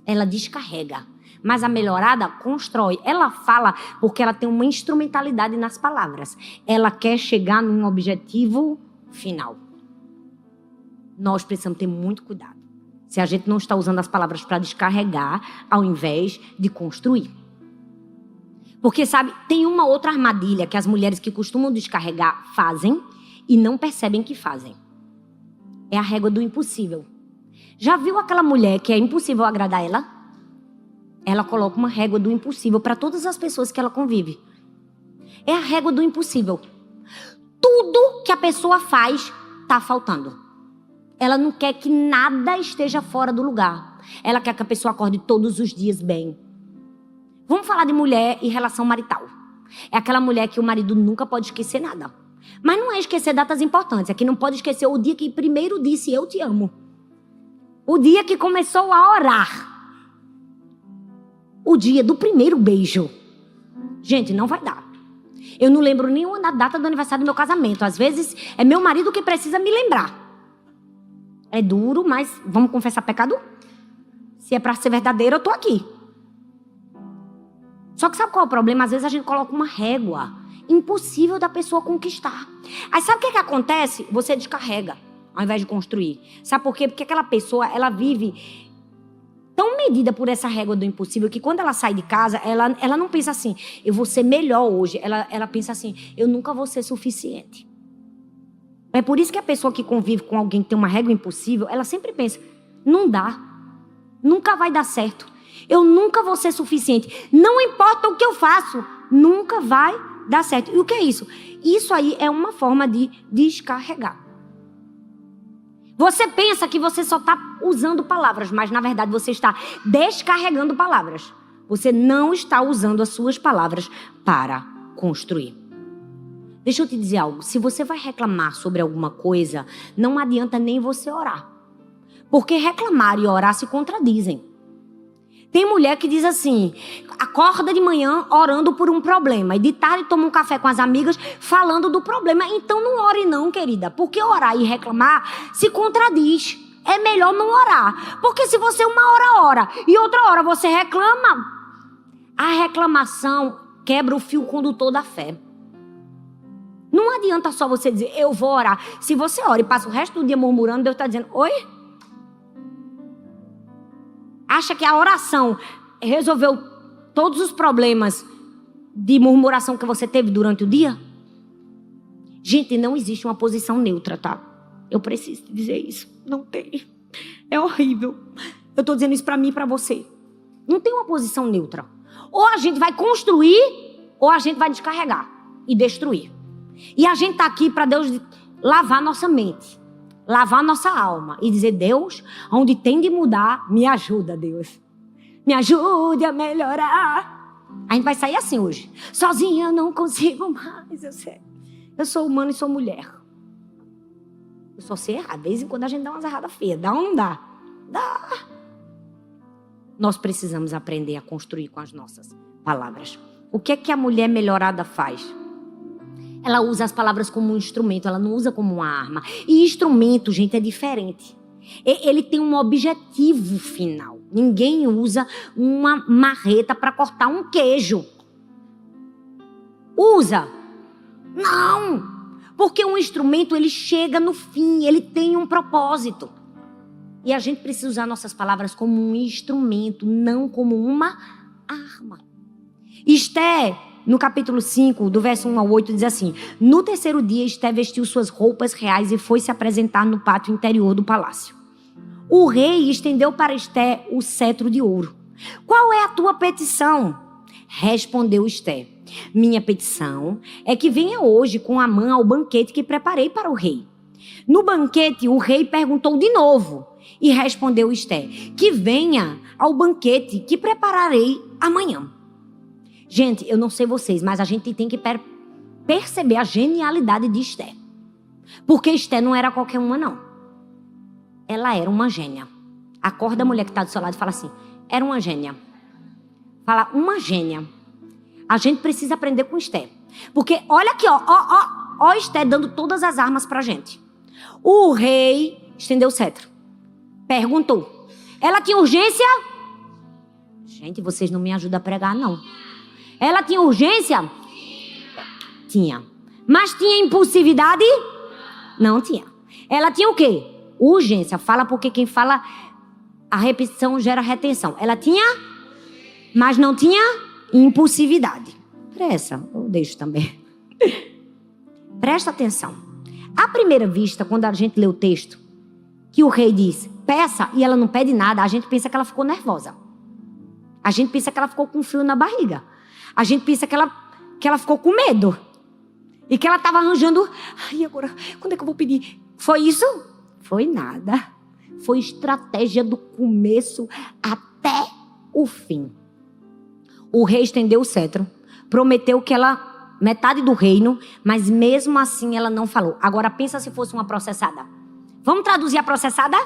Ela descarrega. Mas a melhorada constrói. Ela fala porque ela tem uma instrumentalidade nas palavras. Ela quer chegar num objetivo final. Nós precisamos ter muito cuidado. Se a gente não está usando as palavras para descarregar, ao invés de construir. Porque, sabe, tem uma outra armadilha que as mulheres que costumam descarregar fazem e não percebem que fazem. É a régua do impossível. Já viu aquela mulher que é impossível agradar ela? Ela coloca uma régua do impossível para todas as pessoas que ela convive. É a régua do impossível. Tudo que a pessoa faz está faltando. Ela não quer que nada esteja fora do lugar. Ela quer que a pessoa acorde todos os dias bem. Vamos falar de mulher e relação marital. É aquela mulher que o marido nunca pode esquecer nada. Mas não é esquecer datas importantes. É que não pode esquecer o dia que primeiro disse eu te amo. O dia que começou a orar. O dia do primeiro beijo. Gente, não vai dar. Eu não lembro nenhuma data do aniversário do meu casamento. Às vezes é meu marido que precisa me lembrar. É duro, mas vamos confessar pecado? Se é pra ser verdadeiro, eu tô aqui. Só que sabe qual é o problema? Às vezes a gente coloca uma régua impossível da pessoa conquistar. Aí sabe o que acontece? Você descarrega, ao invés de construir. Sabe por quê? Porque aquela pessoa, ela vive tão medida por essa régua do impossível que quando ela sai de casa, ela não pensa assim, eu vou ser melhor hoje. Ela pensa assim, eu nunca vou ser suficiente. É por isso que a pessoa que convive com alguém que tem uma régua impossível, ela sempre pensa, não dá, nunca vai dar certo. Eu nunca vou ser suficiente. Não importa o que eu faço, nunca vai dar certo. E o que é isso? Isso aí é uma forma de descarregar. Você pensa que você só está usando palavras, mas na verdade você está descarregando palavras. Você não está usando as suas palavras para construir. Deixa eu te dizer algo. Se você vai reclamar sobre alguma coisa, não adianta nem você orar. Porque reclamar e orar se contradizem. Tem mulher que diz assim, acorda de manhã orando por um problema e de tarde toma um café com as amigas falando do problema. Então não ore não, querida, porque orar e reclamar se contradiz. É melhor não orar, porque se você uma hora ora e outra hora você reclama, a reclamação quebra o fio condutor da fé. Não adianta só você dizer, eu vou orar. Se você ora e passa o resto do dia murmurando, Deus está dizendo, oi? Acha que a oração resolveu todos os problemas de murmuração que você teve durante o dia? Gente, não existe uma posição neutra, tá? Eu preciso dizer isso. Não tem. É horrível. Eu estou dizendo isso para mim e para você. Não tem uma posição neutra. Ou a gente vai construir, ou a gente vai descarregar e destruir. E a gente está aqui para Deus lavar nossa mente, lavar nossa alma e dizer, Deus, onde tem de mudar, me ajuda, Deus. Me ajude a melhorar. A gente vai sair assim hoje. Sozinha eu não consigo mais, eu sei. Eu sou humana e sou mulher. Eu só sei errar. De vez em quando a gente dá umas erradas feias. Dá ou não dá? Dá. Nós precisamos aprender a construir com as nossas palavras. O que é que a mulher melhorada faz? Ela usa as palavras como um instrumento, ela não usa como uma arma. E instrumento, gente, é diferente. Ele tem um objetivo final. Ninguém usa uma marreta para cortar um queijo. Usa? Não! Porque um instrumento, ele chega no fim, ele tem um propósito. E a gente precisa usar nossas palavras como um instrumento, não como uma arma. Esté, no capítulo 5, do verso 1 ao 8, diz assim: no terceiro dia, Esté vestiu suas roupas reais e foi se apresentar no pátio interior do palácio. O rei estendeu para Esté o cetro de ouro. Qual é a tua petição? Respondeu Esté: minha petição é que venha hoje com Amã ao banquete que preparei para o rei. No banquete, o rei perguntou de novo e respondeu Esté: que venha ao banquete que prepararei amanhã. Gente, eu não sei vocês, mas a gente tem que perceber a genialidade de Esté. Porque Esté não era qualquer uma, não. Ela era uma gênia. Acorda a mulher que está do seu lado e fala assim: era uma gênia. Fala, uma gênia. A gente precisa aprender com Esté. Porque olha aqui, ó Esté dando todas as armas pra gente. O rei estendeu o cetro. Perguntou. Ela tinha urgência? Gente, vocês não me ajudam a pregar, não. Ela tinha urgência? Tinha. Mas tinha impulsividade? Não tinha. Ela tinha o quê? Urgência. Fala porque quem fala, a repetição gera retenção. Ela tinha, mas não tinha impulsividade. Presta, eu deixo também. Presta atenção. À primeira vista, quando a gente lê o texto, que o rei diz, peça, e ela não pede nada, a gente pensa que ela ficou nervosa. A gente pensa que ela ficou com frio na barriga. A gente pensa que ela ficou com medo. E que ela estava arranjando, ai, agora, quando é que eu vou pedir? Foi isso? Foi nada. Foi estratégia do começo até o fim. O rei estendeu o cetro, prometeu que ela, metade do reino, mas mesmo assim ela não falou. Agora pensa se fosse uma processada. Vamos traduzir a processada?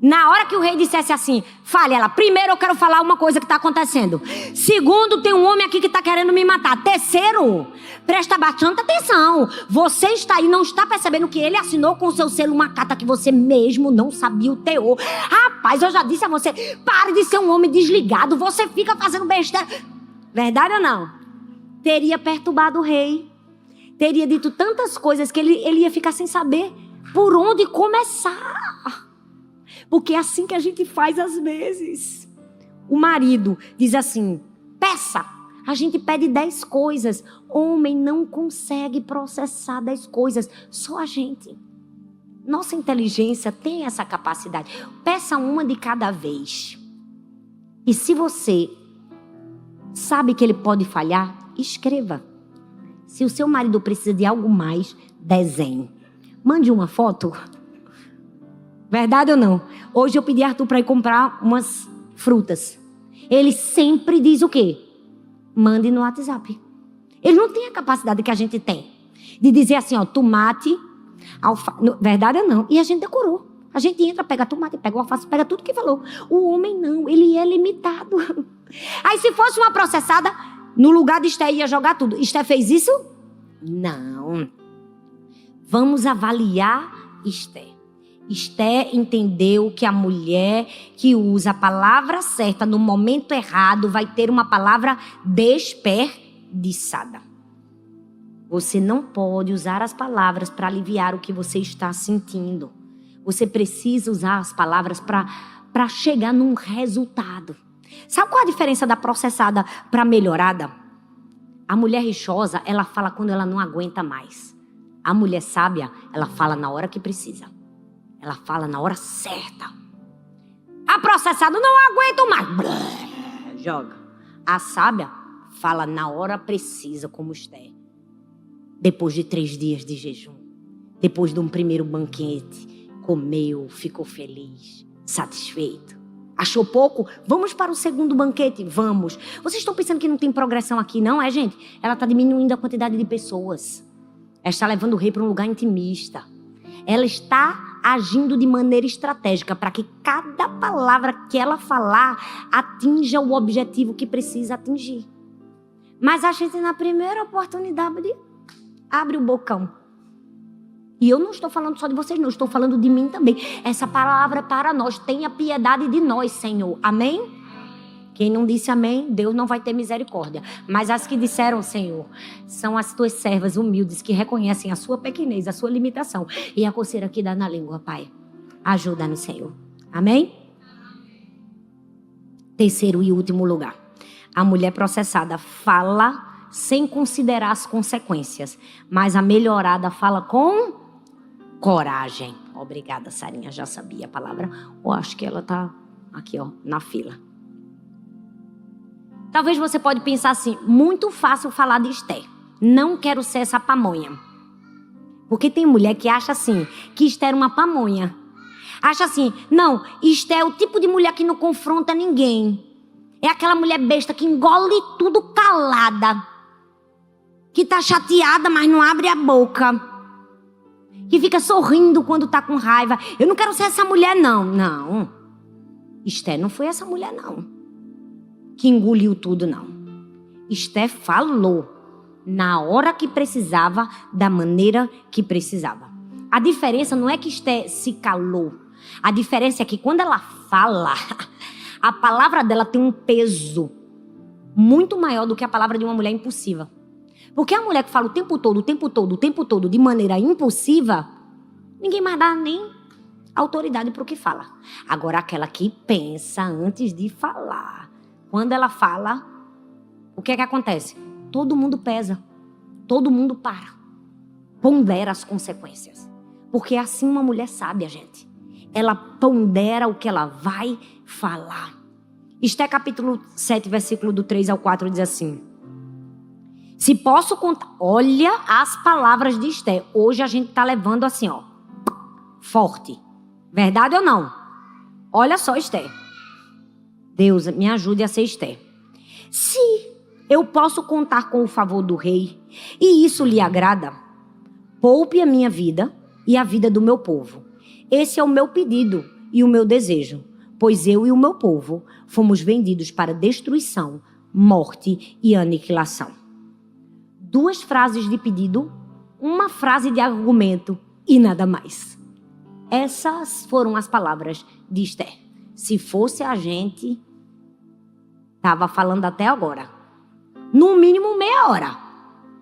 Na hora que o rei dissesse assim, fale ela, primeiro eu quero falar uma coisa que está acontecendo. Segundo, tem um homem aqui que está querendo me matar. Terceiro, presta bastante atenção. Você está aí, não está percebendo que ele assinou com o seu selo uma carta que você mesmo não sabia o teor. Rapaz, eu já disse a você, pare de ser um homem desligado. Você fica fazendo besteira. Verdade ou não? Teria perturbado o rei. Teria dito tantas coisas que ele ia ficar sem saber por onde começar. Porque é assim que a gente faz às vezes. O marido diz assim, peça. A gente pede 10 coisas. Homem não consegue processar 10 coisas. Só a gente. Nossa inteligência tem essa capacidade. Peça uma de cada vez. E se você sabe que ele pode falhar, escreva. Se o seu marido precisa de algo mais, desenhe. Mande uma foto. Verdade ou não? Hoje eu pedi a Arthur para ir comprar umas frutas. Ele sempre diz o quê? Mande no WhatsApp. Ele não tem a capacidade que a gente tem. De dizer assim, ó, tomate, alface. Verdade ou não? E a gente decorou. A gente entra, pega tomate, pega alface, pega tudo que falou. O homem não, ele é limitado. Aí se fosse uma processada, no lugar de Esté ia jogar tudo. Esté fez isso? Não. Vamos avaliar Esté. Esté entendeu que a mulher que usa a palavra certa no momento errado vai ter uma palavra desperdiçada. Você não pode usar as palavras para aliviar o que você está sentindo. Você precisa usar as palavras para chegar num resultado. Sabe qual a diferença da processada para melhorada? A mulher rixosa, ela fala quando ela não aguenta mais. A mulher sábia, ela fala na hora que precisa. Ela fala na hora certa. A processada, não aguento mais. Blá, joga. A sábia fala na hora precisa, como Esther. Depois de 3 dias de jejum. Depois de um primeiro banquete. Comeu, ficou feliz, satisfeito. Achou pouco? Vamos para o segundo banquete? Vamos. Vocês estão pensando que não tem progressão aqui, não é, gente? Ela está diminuindo a quantidade de pessoas. Ela está levando o rei para um lugar intimista. Ela está agindo de maneira estratégica para que cada palavra que ela falar atinja o objetivo que precisa atingir. Mas a gente, na primeira oportunidade, abre o bocão. E eu não estou falando só de vocês, não. Estou falando de mim também. Essa palavra é para nós. Tenha piedade de nós, Senhor. Amém? Quem não disse amém, Deus não vai ter misericórdia. Mas as que disseram, Senhor, são as tuas servas humildes que reconhecem a sua pequenez, a sua limitação. E a coceira que dá na língua, Pai. Ajuda-nos, Senhor. Amém? Terceiro e último lugar. A mulher processada fala sem considerar as consequências. Mas a melhorada fala com coragem. Obrigada, Sarinha. Já sabia a palavra. Eu acho que ela está aqui, ó, na fila. Talvez você pode pensar assim, muito fácil falar de Esther. Não quero ser essa pamonha. Porque tem mulher que acha assim, que Esther é uma pamonha. Acha assim, não, Esther é o tipo de mulher que não confronta ninguém. É aquela mulher besta que engole tudo calada. Que tá chateada, mas não abre a boca. Que fica sorrindo quando tá com raiva. Eu não quero ser essa mulher, não. Não. Esther não foi essa mulher, não. Que engoliu tudo, não. Esther falou na hora que precisava, da maneira que precisava. A diferença não é que Esther se calou. A diferença é que quando ela fala, a palavra dela tem um peso muito maior do que a palavra de uma mulher impulsiva. Porque a mulher que fala o tempo todo, de maneira impulsiva, ninguém mais dá nem autoridade para o que fala. Agora, aquela que pensa antes de falar. Quando ela fala, o que é que acontece? Todo mundo pesa. Todo mundo para. Pondera as consequências. Porque é assim uma mulher sábia, gente. Ela pondera o que ela vai falar. Esther capítulo 7, versículo do 3 ao 4 diz assim. Se posso contar, olha as palavras de Esther. Hoje a gente está levando assim, ó, forte. Verdade ou não? Olha só, Esther. Deus, me ajude a ser Esther. Se eu posso contar com o favor do rei, e isso lhe agrada, poupe a minha vida e a vida do meu povo. Esse é o meu pedido e o meu desejo, pois eu e o meu povo fomos vendidos para destruição, morte e aniquilação. 2 frases de pedido, 1 frase de argumento e nada mais. Essas foram as palavras de Esther. Se fosse a gente, estava falando até agora. No mínimo meia hora.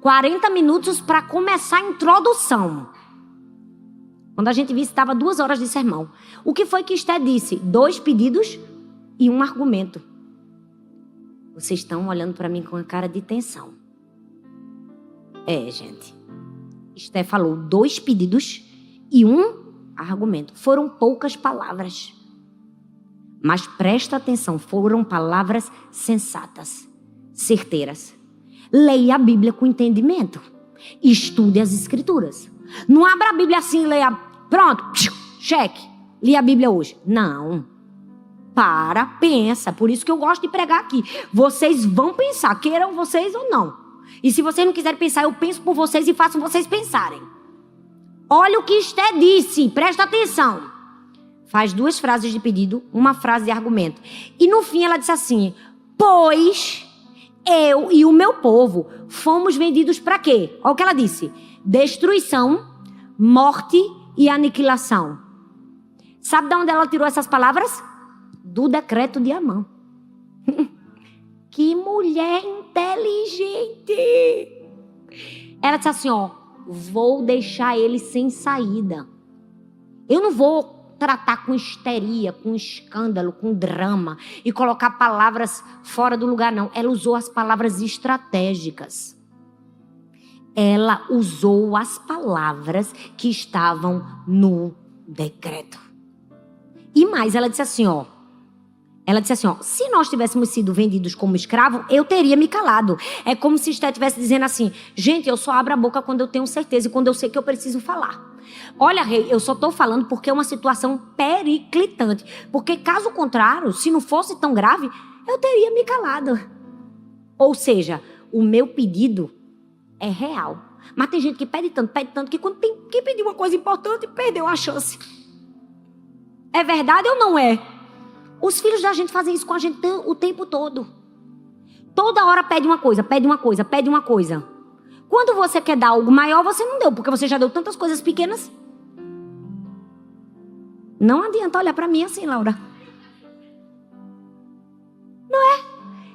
40 minutos para começar a introdução. Quando a gente visse, estava 2 horas de sermão. O que foi que Esther disse? 2 pedidos e 1 argumento. Vocês estão olhando para mim com a cara de tensão. Gente. Esther falou 2 pedidos e 1 argumento. Foram poucas palavras. Mas presta atenção, foram palavras sensatas, certeiras. Leia a Bíblia com entendimento. Estude as Escrituras. Não abra a Bíblia assim e leia. Pronto, cheque. Li a Bíblia hoje. Não. Para, pensa. Por isso que eu gosto de pregar aqui. Vocês vão pensar, queiram vocês ou não. E se vocês não quiserem pensar, eu penso por vocês e faço vocês pensarem. Olha o que Esther disse, presta atenção. Faz 2 frases de pedido, 1 frase de argumento. E no fim ela disse assim, pois eu e o meu povo fomos vendidos para quê? Olha o que ela disse. Destruição, morte e aniquilação. Sabe de onde ela tirou essas palavras? Do decreto de Amã. Que mulher inteligente! Ela disse assim, ó, vou deixar ele sem saída. Eu não vou tratar com histeria, com escândalo, com drama e colocar palavras fora do lugar, não. Ela usou as palavras estratégicas. Ela usou as palavras que estavam no decreto. E mais, ela disse assim, ó. Se nós tivéssemos sido vendidos como escravo, eu teria me calado. É como se Esté estivesse dizendo assim, gente, eu só abro a boca quando eu tenho certeza e quando eu sei que eu preciso falar. Olha, rei, eu só estou falando porque é uma situação periclitante. Porque caso contrário, se não fosse tão grave, eu teria me calado. Ou seja, o meu pedido é real. Mas tem gente que pede tanto, que quando tem que pedir uma coisa importante, perdeu a chance. É verdade ou não é? Os filhos da gente fazem isso com a gente o tempo todo. Toda hora pede uma coisa. Quando você quer dar algo maior, você não deu, porque você já deu tantas coisas pequenas. Não adianta olhar para mim assim, Laura. Não é?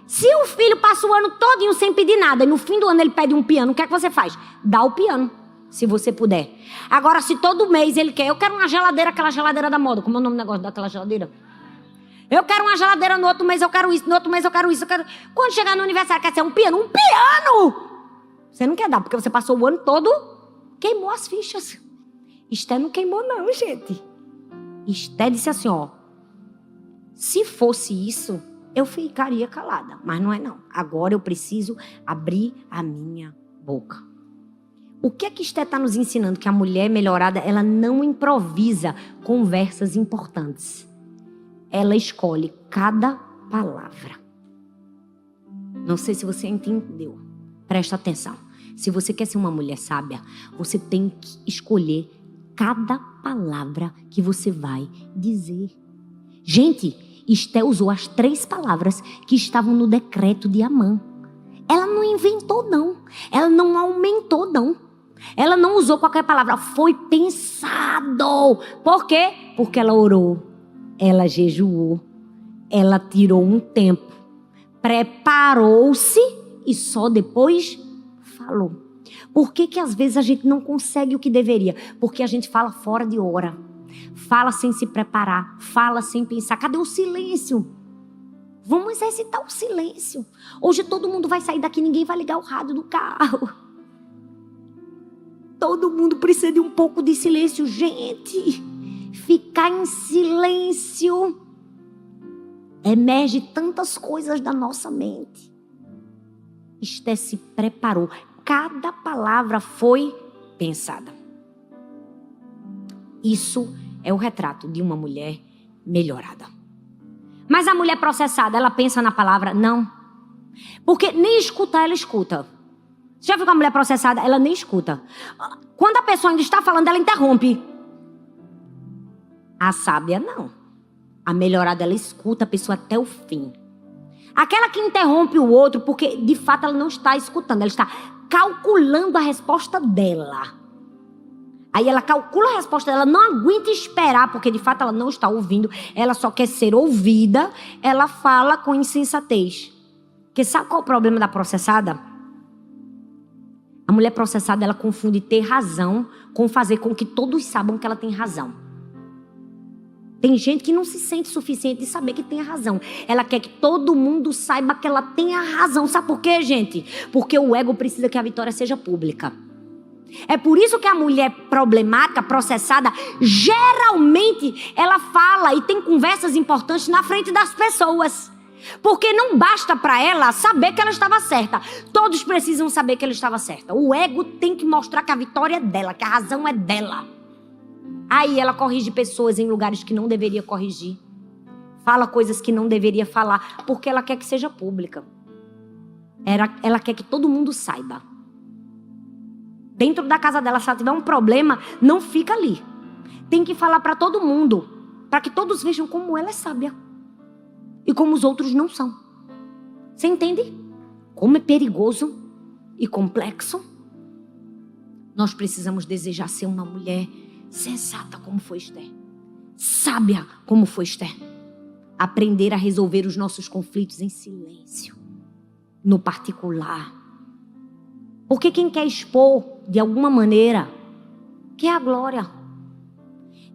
Se o filho passa o ano todinho sem pedir nada e no fim do ano ele pede um piano, o que é que você faz? Dá o piano, se você puder. Agora, se todo mês ele quer, eu quero uma geladeira, aquela geladeira da moda. Como é o nome do negócio daquela geladeira? Eu quero uma geladeira, no outro mês eu quero isso, no outro mês eu quero isso. Quando chegar no aniversário, quer ser um piano? Um piano! Você não quer dar, porque você passou o ano todo, queimou as fichas. Esté não queimou não, gente. Esté disse assim, ó. Se fosse isso, eu ficaria calada. Mas não é não. Agora eu preciso abrir a minha boca. O que é que Esté está nos ensinando? Que a mulher melhorada, ela não improvisa conversas importantes. Ela escolhe cada palavra. Não sei se você entendeu. Presta atenção. Se você quer ser uma mulher sábia, você tem que escolher cada palavra que você vai dizer. Gente, Esté usou as 3 palavras que estavam no decreto de Amã. Ela não inventou, não. Ela não aumentou, não. Ela não usou qualquer palavra. Foi pensado. Por quê? Porque ela orou. Ela jejuou, ela tirou um tempo, preparou-se e só depois falou. Por que às vezes a gente não consegue o que deveria? Porque a gente fala fora de hora, fala sem se preparar, fala sem pensar. Cadê o silêncio? Vamos exercitar o silêncio. Hoje todo mundo vai sair daqui, ninguém vai ligar o rádio do carro. Todo mundo precisa de um pouco de silêncio, gente. Ficar em silêncio emerge tantas coisas da nossa mente. Esté se preparou. Cada palavra foi pensada. Isso é o retrato de uma mulher melhorada. Mas a mulher processada, ela pensa na palavra? Não. Porque nem escutar, ela escuta. Você já viu que a mulher processada, ela nem escuta. Quando a pessoa ainda está falando, ela interrompe. A sábia não. A melhorada, ela escuta a pessoa até o fim. Aquela que interrompe o outro, porque de fato ela não está escutando, ela está calculando a resposta dela. Aí ela calcula a resposta dela, não aguenta esperar, porque de fato ela não está ouvindo, ela só quer ser ouvida, ela fala com insensatez. Porque sabe qual é o problema da processada? A mulher processada, ela confunde ter razão com fazer com que todos saibam que ela tem razão. Tem gente que não se sente suficiente de saber que tem a razão. Ela quer que todo mundo saiba que ela tem a razão. Sabe por quê, gente? Porque o ego precisa que a vitória seja pública. É por isso que a mulher problemática, processada, geralmente ela fala e tem conversas importantes na frente das pessoas. Porque não basta para ela saber que ela estava certa. Todos precisam saber que ela estava certa. O ego tem que mostrar que a vitória é dela, que a razão é dela. Aí ela corrige pessoas em lugares que não deveria corrigir. Fala coisas que não deveria falar, porque ela quer que seja pública. Ela quer que todo mundo saiba. Dentro da casa dela, se ela tiver um problema, não fica ali. Tem que falar para todo mundo, para que todos vejam como ela é sábia. E como os outros não são. Você entende? Como é perigoso e complexo. Nós precisamos desejar ser uma mulher sensata como foi Esté. Sábia como foi Esté. Aprender a resolver os nossos conflitos em silêncio. No particular. Porque quem quer expor, de alguma maneira, quer a glória.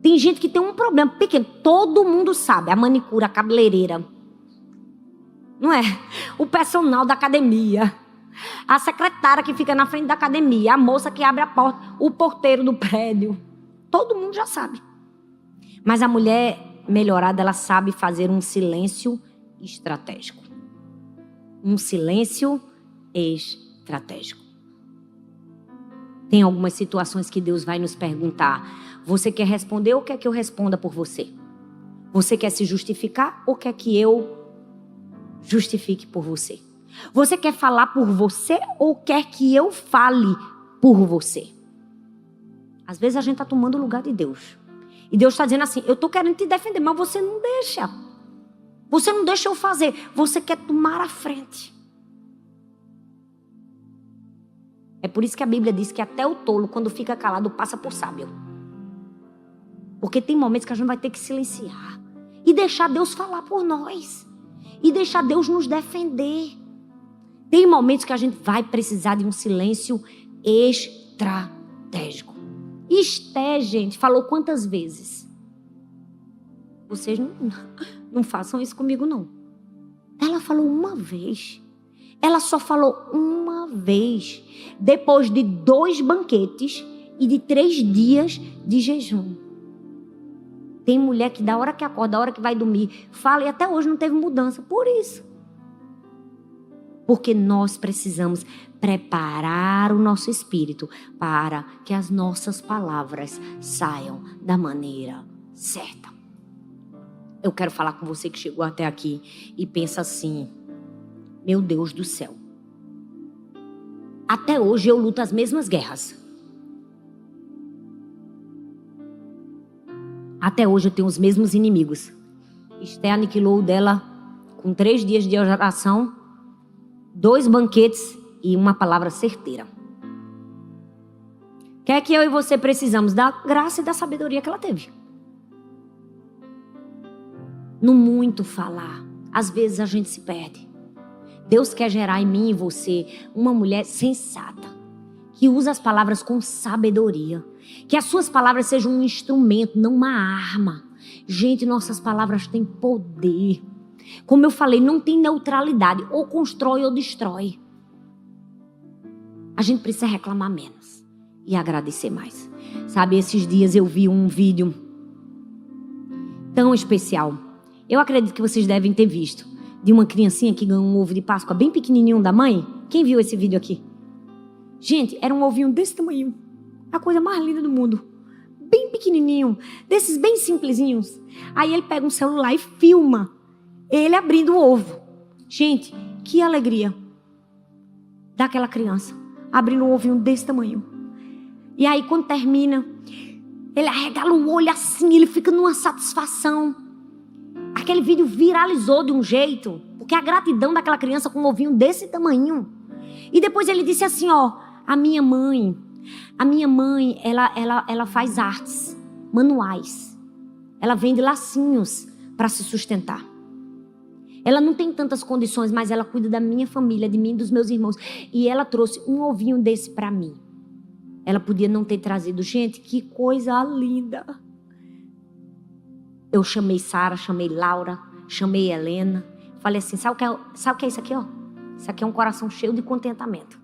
Tem gente que tem um problema pequeno. Todo mundo sabe. A manicure, a cabeleireira. Não é? O personal da academia. A secretária que fica na frente da academia. A moça que abre a porta. O porteiro do prédio. Todo mundo já sabe. Mas a mulher melhorada, ela sabe fazer um silêncio estratégico. Um silêncio estratégico. Tem algumas situações que Deus vai nos perguntar. Você quer responder ou quer que eu responda por você? Você quer se justificar ou quer que eu justifique por você? Você quer falar por você ou quer que eu fale por você? Às vezes a gente está tomando o lugar de Deus. E Deus está dizendo assim, eu estou querendo te defender, mas você não deixa. Você não deixa eu fazer. Você quer tomar a frente. É por isso que a Bíblia diz que até o tolo, quando fica calado, passa por sábio. Porque tem momentos que a gente vai ter que silenciar. E deixar Deus falar por nós. E deixar Deus nos defender. Tem momentos que a gente vai precisar de um silêncio estratégico. Esté, gente, falou quantas vezes? Vocês não façam isso comigo, não. Ela falou uma vez. Ela só falou uma vez. Depois de 2 banquetes e de 3 dias de jejum. Tem mulher que da hora que acorda, da hora que vai dormir, fala e até hoje não teve mudança. Por isso. Porque nós precisamos preparar o nosso espírito para que as nossas palavras saiam da maneira certa. Eu quero falar com você que chegou até aqui e pensa assim, meu Deus do céu. Até hoje eu luto as mesmas guerras. Até hoje eu tenho os mesmos inimigos. Esté aniquilou o dela com 3 dias de oração, 2 banquetes e uma palavra certeira. Que é que eu e você precisamos? Da graça e da sabedoria que ela teve. No muito falar, às vezes a gente se perde. Deus quer gerar em mim e você uma mulher sensata, que usa as palavras com sabedoria. Que as suas palavras sejam um instrumento, não uma arma. Gente, nossas palavras têm poder. Como eu falei, não tem neutralidade. Ou constrói ou destrói. A gente precisa reclamar menos e agradecer mais. Sabe, esses dias eu vi um vídeo tão especial. Eu acredito que vocês devem ter visto. De uma criancinha que ganhou um ovo de Páscoa bem pequenininho da mãe. Quem viu esse vídeo aqui? Gente, era um ovinho desse tamanho. A coisa mais linda do mundo. Bem pequenininho. Desses bem simplesinhos. Aí ele pega um celular e filma ele abrindo o ovo. Gente, que alegria daquela criança. Abrindo um ovinho desse tamanho. E aí quando termina, ele arregala o olho assim. Ele fica numa satisfação. Aquele vídeo viralizou de um jeito. Porque a gratidão daquela criança com um ovinho desse tamanho. E depois ele disse assim, ó. A minha mãe, ela faz artes manuais. Ela vende lacinhos para se sustentar. Ela não tem tantas condições, mas ela cuida da minha família, de mim e dos meus irmãos. E ela trouxe um ovinho desse para mim. Ela podia não ter trazido. Gente, que coisa linda. Eu chamei Sara, chamei Laura, chamei Helena. Falei assim, sabe o que é isso aqui, ó? Isso aqui é um coração cheio de contentamento.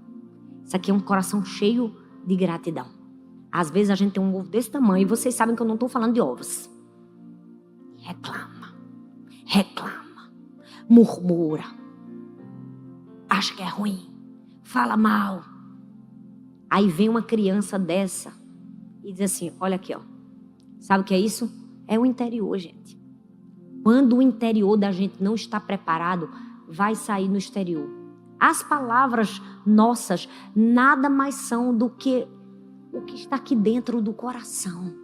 Isso aqui é um coração cheio de gratidão. Às vezes a gente tem um ovo desse tamanho e vocês sabem que eu não estou falando de ovos. Reclama, murmura, acha que é ruim, fala mal. Aí vem uma criança dessa e diz assim, olha aqui, ó. Sabe o que é isso? É o interior, gente. Quando o interior da gente não está preparado, vai sair no exterior. As palavras nossas nada mais são do que o que está aqui dentro do coração.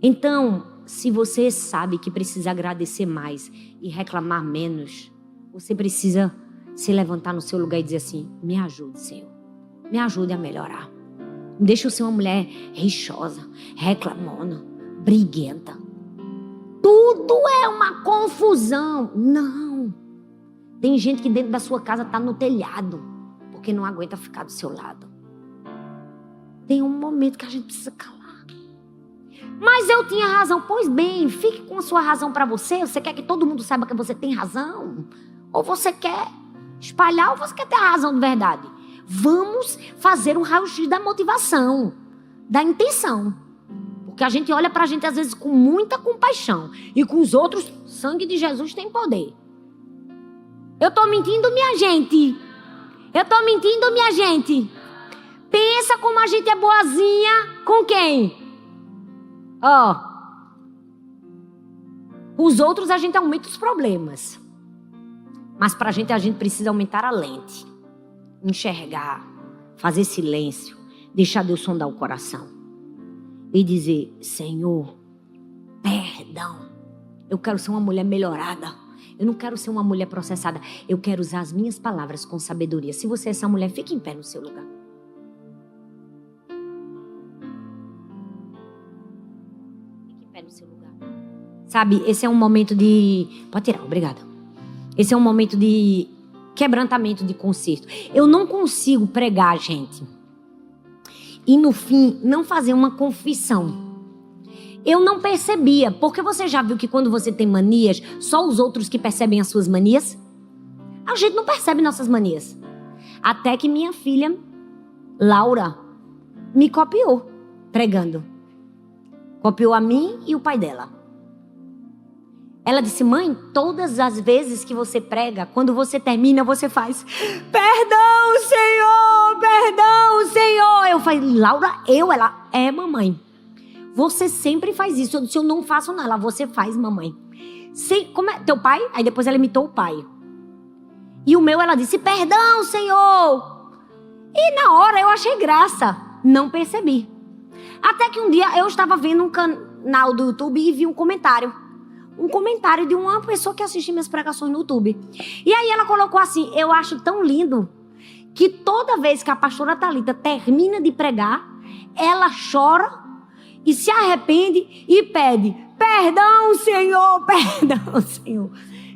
Então, se você sabe que precisa agradecer mais e reclamar menos, você precisa se levantar no seu lugar e dizer assim, me ajude, Senhor. Me ajude a melhorar. Não deixe eu ser uma mulher rixosa, reclamona, briguenta. Tudo é uma confusão. Não. Tem gente que dentro da sua casa está no telhado. porque não aguenta ficar do seu lado. Tem um momento que a gente precisa calar. Mas eu tinha razão. Pois bem, fique com a sua razão para você. Você quer que todo mundo saiba que você tem razão? Ou você quer espalhar ou você quer ter a razão de verdade? Vamos fazer um raio-x da motivação, da intenção. Porque a gente olha pra gente às vezes com muita compaixão. E com os outros, sangue de Jesus tem poder. Eu tô mentindo, minha gente? Eu tô mentindo, minha gente? Pensa como a gente é boazinha com quem? Ó. Os outros a gente aumenta os problemas. Mas pra gente a gente precisa aumentar a lente. Enxergar, fazer silêncio, deixar Deus sondar o coração. E dizer, Senhor, perdão. Eu quero ser uma mulher melhorada. Eu não quero ser uma mulher processada. Eu quero usar as minhas palavras com sabedoria. Se você é essa mulher, fique em pé no seu lugar. Fique em pé no seu lugar. Sabe, esse é um momento de... Pode tirar, obrigada. Esse é um momento de quebrantamento, de conserto. Eu não consigo pregar, gente. E no fim, não fazer uma confissão. Eu não percebia, porque você já viu que quando você tem manias, só os outros que percebem as suas manias? A gente não percebe nossas manias. Até que minha filha, Laura, me copiou, pregando. Copiou a mim e o pai dela. Ela disse, mãe, todas as vezes que você prega, quando você termina, você faz, perdão, Senhor, perdão, Senhor. Eu falei, Laura, ela, é mamãe. Você sempre faz isso. Eu disse, eu não faço não. Ela, você faz, mamãe. Como é teu pai? Aí depois ela imitou o pai. E o meu, ela disse, perdão, Senhor. E na hora eu achei graça. Não percebi. Até que um dia eu estava vendo um canal do YouTube e vi um comentário. Um comentário de uma pessoa que assiste minhas pregações no YouTube. E aí ela colocou assim, eu acho tão lindo que toda vez que a pastora Thalita termina de pregar, ela chora e se arrepende e pede, perdão, Senhor, perdão, Senhor.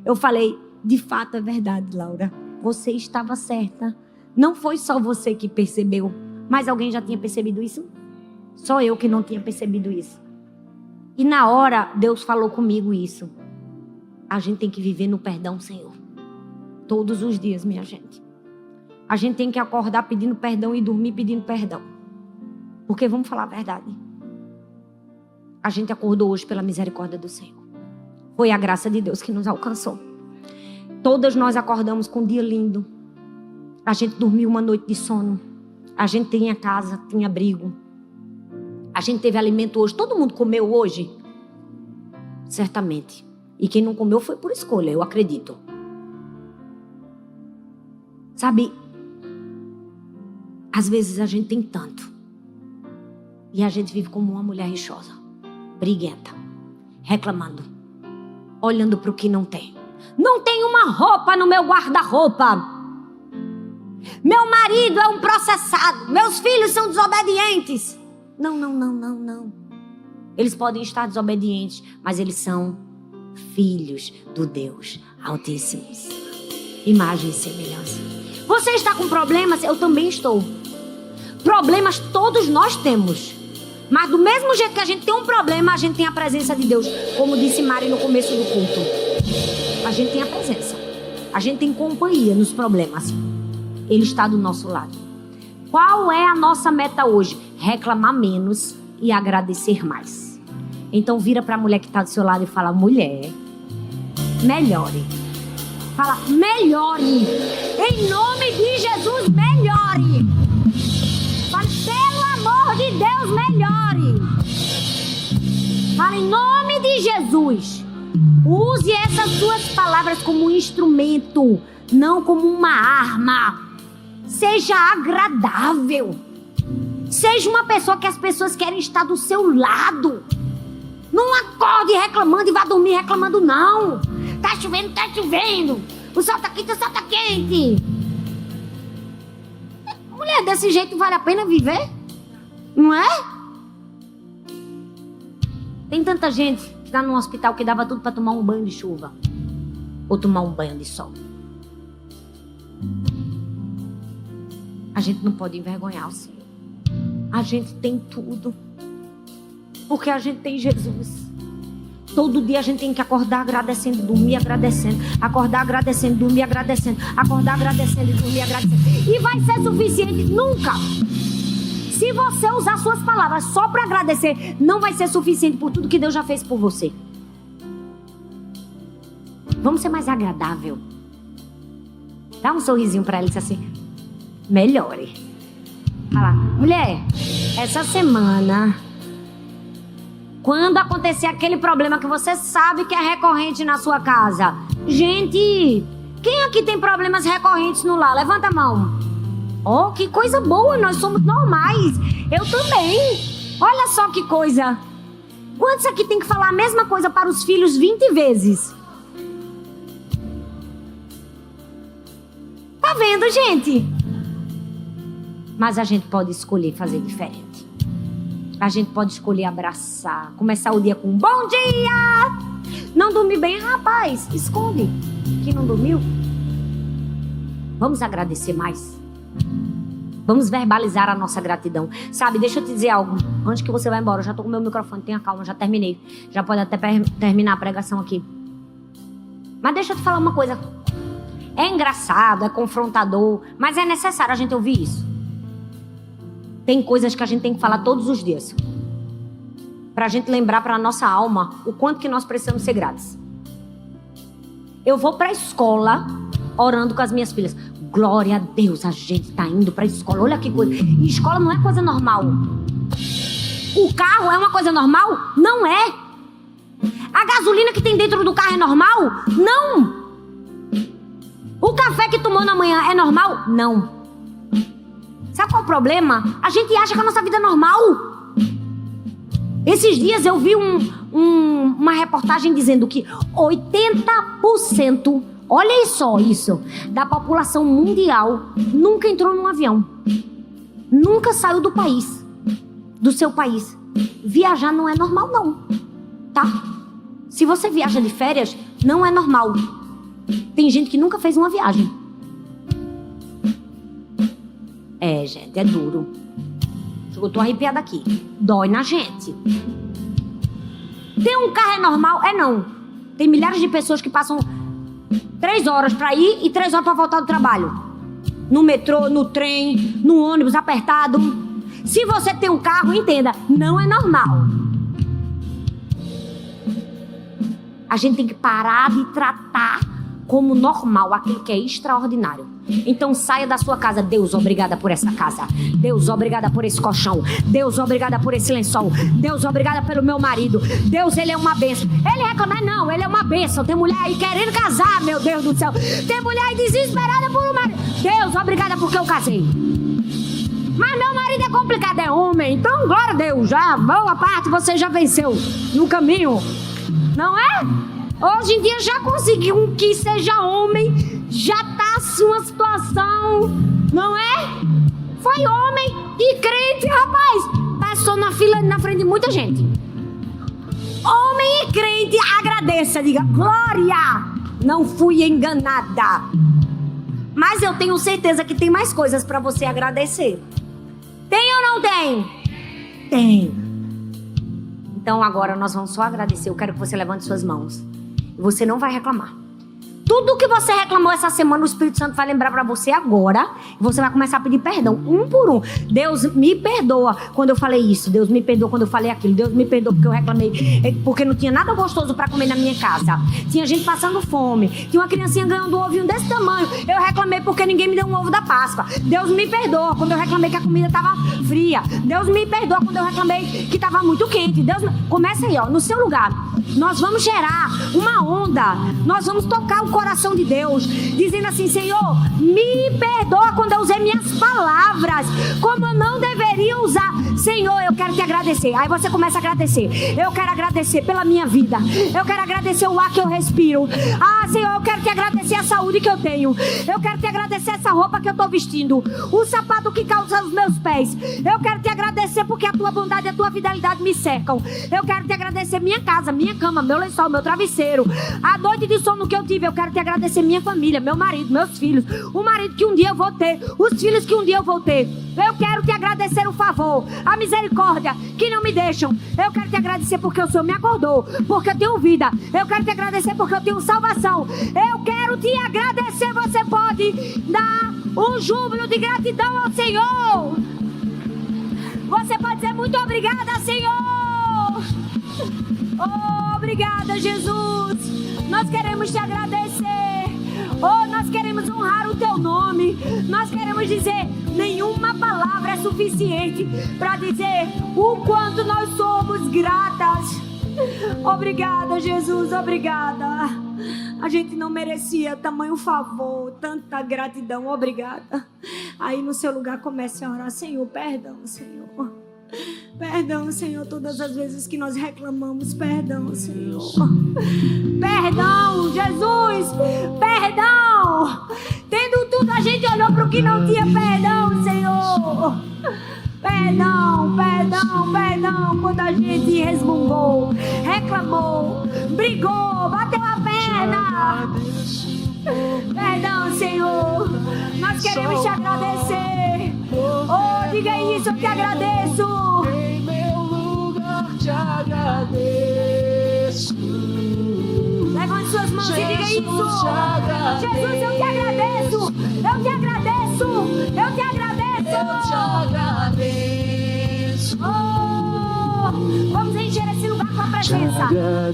Eu falei, de fato é verdade, Laura. Você estava certa. Não foi só você que percebeu. Mas alguém já tinha percebido isso? Só eu que não tinha percebido isso. E na hora, Deus falou comigo isso. A gente tem que viver no perdão, Senhor. Todos os dias, minha gente. A gente tem que acordar pedindo perdão e dormir pedindo perdão. Porque vamos falar a verdade. A gente acordou hoje pela misericórdia do Senhor. Foi a graça de Deus que nos alcançou. Todas nós acordamos com um dia lindo. A gente dormiu uma noite de sono. A gente tinha casa, tinha abrigo. A gente teve alimento hoje. Todo mundo comeu hoje? Certamente. E quem não comeu foi por escolha, eu acredito. Sabe? Às vezes a gente tem tanto. E a gente vive como uma mulher rixosa. Briguenta, reclamando, olhando para o que não tem. Não tem uma roupa no meu guarda-roupa. Meu marido é um processado. Meus filhos são desobedientes. Não. Eles podem estar desobedientes, mas eles são filhos do Deus Altíssimo. Imagem e semelhança. Você está com problemas? Eu também estou. Problemas todos nós temos. Mas do mesmo jeito que a gente tem um problema, a gente tem a presença de Deus. Como disse Mari no começo do culto. A gente tem a presença. A gente tem companhia nos problemas. Ele está do nosso lado. Qual é a nossa meta hoje? Reclamar menos e agradecer mais. Então vira para a mulher que está do seu lado e fala, mulher, melhore. Fala, melhore. Em nome de Jesus, melhore. Fala, pelo amor de Deus, melhore. Fala, em nome de Jesus. Use essas suas palavras como um instrumento, não como uma arma. Seja agradável. Seja uma pessoa que as pessoas querem estar do seu lado. Não acorde reclamando e vá dormir reclamando, não. Tá chovendo. O sol tá quente, o sol tá quente. Mulher, desse jeito vale a pena viver? Não é? Tem tanta gente que tá num hospital que dava tudo pra tomar um banho de chuva. Ou tomar um banho de sol. A gente não pode envergonhar o Senhor. A gente tem tudo. Porque a gente tem Jesus. Todo dia a gente tem que acordar agradecendo, dormir agradecendo. Acordar agradecendo, dormir agradecendo. Acordar agradecendo e dormir agradecendo. E vai ser suficiente? Nunca. Se você usar suas palavras só para agradecer, não vai ser suficiente por tudo que Deus já fez por você. Vamos ser mais agradável. Dá um sorrisinho para ela e diz assim: melhore. Fala: mulher, essa semana, quando acontecer aquele problema que você sabe que é recorrente na sua casa. Gente, quem aqui tem problemas recorrentes no lar? Levanta a mão. Oh, que coisa boa, nós somos normais. Eu também. Olha só que coisa. Quantos aqui tem que falar a mesma coisa para os filhos 20 vezes? Tá vendo, gente? Mas a gente pode escolher fazer diferente. A gente pode escolher abraçar, começar o dia com um bom dia. Não dormi bem, rapaz, esconde que não dormiu. Vamos agradecer mais. Vamos verbalizar a nossa gratidão. Sabe, deixa eu te dizer algo. Antes que você vá embora, eu já tô com o meu microfone. Tenha calma, já terminei. Já pode até terminar a pregação aqui. Mas deixa eu te falar uma coisa. É engraçado, é confrontador, mas é necessário a gente ouvir isso. Tem coisas que a gente tem que falar todos os dias. Pra gente lembrar pra nossa alma o quanto que nós precisamos ser gratos. Eu vou pra escola orando com as minhas filhas. Glória a Deus, a gente tá indo pra escola. Olha que coisa. E escola não é coisa normal. O carro é uma coisa normal? Não é. A gasolina que tem dentro do carro é normal? Não. O café que tomou na manhã é normal? Não. Sabe qual é o problema? A gente acha que a nossa vida é normal. Esses dias eu vi uma reportagem dizendo que 80%, olha só isso, da população mundial nunca entrou num avião. Nunca saiu do país, do seu país. Viajar não é normal não, tá? Se você viaja de férias, não é normal. Tem gente que nunca fez uma viagem. É, gente, é duro. Eu tô arrepiada aqui. Dói na gente. Ter um carro é normal? É não. Tem milhares de pessoas que passam 3 horas pra ir e 3 horas pra voltar do trabalho. No metrô, no trem, no ônibus apertado. Se você tem um carro, entenda, não é normal. A gente tem que parar de tratar como normal aquilo que é extraordinário. Então saia da sua casa. Deus, obrigada por essa casa. Deus, obrigada por esse colchão. Deus, obrigada por esse lençol. Deus, obrigada pelo meu marido. Deus, ele é uma bênção. Ele reclama, não, ele é uma bênção. Tem mulher aí querendo casar, meu Deus do céu. Tem mulher aí desesperada por um marido. Deus, obrigada porque eu casei. Mas meu marido é complicado, é homem. Então, glória a Deus, já boa parte você já venceu no caminho. Não é? Hoje em dia já conseguiu um que seja homem, já tá assim uma situação, não é? Foi homem e crente, rapaz, passou na fila na frente de muita gente. Homem e crente, agradeça, diga, glória, não fui enganada. Mas eu tenho certeza que tem mais coisas para você agradecer. Tem ou não tem? Tem. Então agora nós vamos só agradecer. Eu quero que você levante suas mãos. Você não vai reclamar. Tudo que você reclamou essa semana, o Espírito Santo vai lembrar pra você agora. E você vai começar a pedir perdão, um por um. Deus, me perdoa quando eu falei isso. Deus, me perdoa quando eu falei aquilo. Deus, me perdoa porque eu reclamei. Porque não tinha nada gostoso pra comer na minha casa. Tinha gente passando fome. Tinha uma criancinha ganhando um ovinho desse tamanho. Eu reclamei porque ninguém me deu um ovo da Páscoa. Deus, me perdoa quando eu reclamei que a comida tava fria. Deus, me perdoa quando eu reclamei que tava muito quente. Deus, começa aí, ó, no seu lugar. Nós vamos gerar uma onda. Nós vamos tocar o coração de Deus, dizendo assim: Senhor, me perdoa quando eu usei minhas palavras como eu não deveria usar. Senhor, eu quero te agradecer. Aí você começa a agradecer. Eu quero agradecer pela minha vida. Eu quero agradecer o ar que eu respiro. Ah, Senhor, eu quero te agradecer a saúde que eu tenho. Eu quero te agradecer essa roupa que eu tô vestindo, o sapato que calça os meus pés. Eu quero te agradecer porque a tua bondade e a tua fidelidade me cercam. Eu quero te agradecer minha casa, minha cama, meu lençol, meu travesseiro, a noite de sono que eu tive. Eu quero quero te agradecer minha família, meu marido, meus filhos, o marido que um dia eu vou ter, os filhos que um dia eu vou ter. Eu quero te agradecer o favor, a misericórdia que não me deixam. Eu quero te agradecer porque o Senhor me acordou, porque eu tenho vida. Eu quero te agradecer porque eu tenho salvação. Eu quero te agradecer. Você pode dar um júbilo de gratidão ao Senhor. Você pode dizer muito obrigada, Senhor. Oh, obrigada, Jesus. Nós queremos te agradecer. Oh, nós queremos honrar o teu nome. Nós queremos dizer, nenhuma palavra é suficiente para dizer o quanto nós somos gratas. Obrigada, Jesus, obrigada. A gente não merecia tamanho favor, tanta gratidão, obrigada. Aí no seu lugar comece a orar, Senhor, perdão, Senhor. Perdão, Senhor, todas as vezes que nós reclamamos, perdão, Senhor. Perdão, Jesus, perdão. Tendo tudo, a gente olhou para o que não tinha, perdão, Senhor. Perdão, perdão, perdão. Quando a gente resmungou, reclamou, brigou, bateu a perna. Perdão, Senhor. Nós queremos te agradecer. Oh, diga isso, eu te agradeço. Em meu lugar te agradeço. Levante suas mãos e diga isso. Jesus, eu te agradeço. Eu te agradeço. Eu te agradeço. Eu te agradeço. Oh, vamos encher esse lugar com a presença.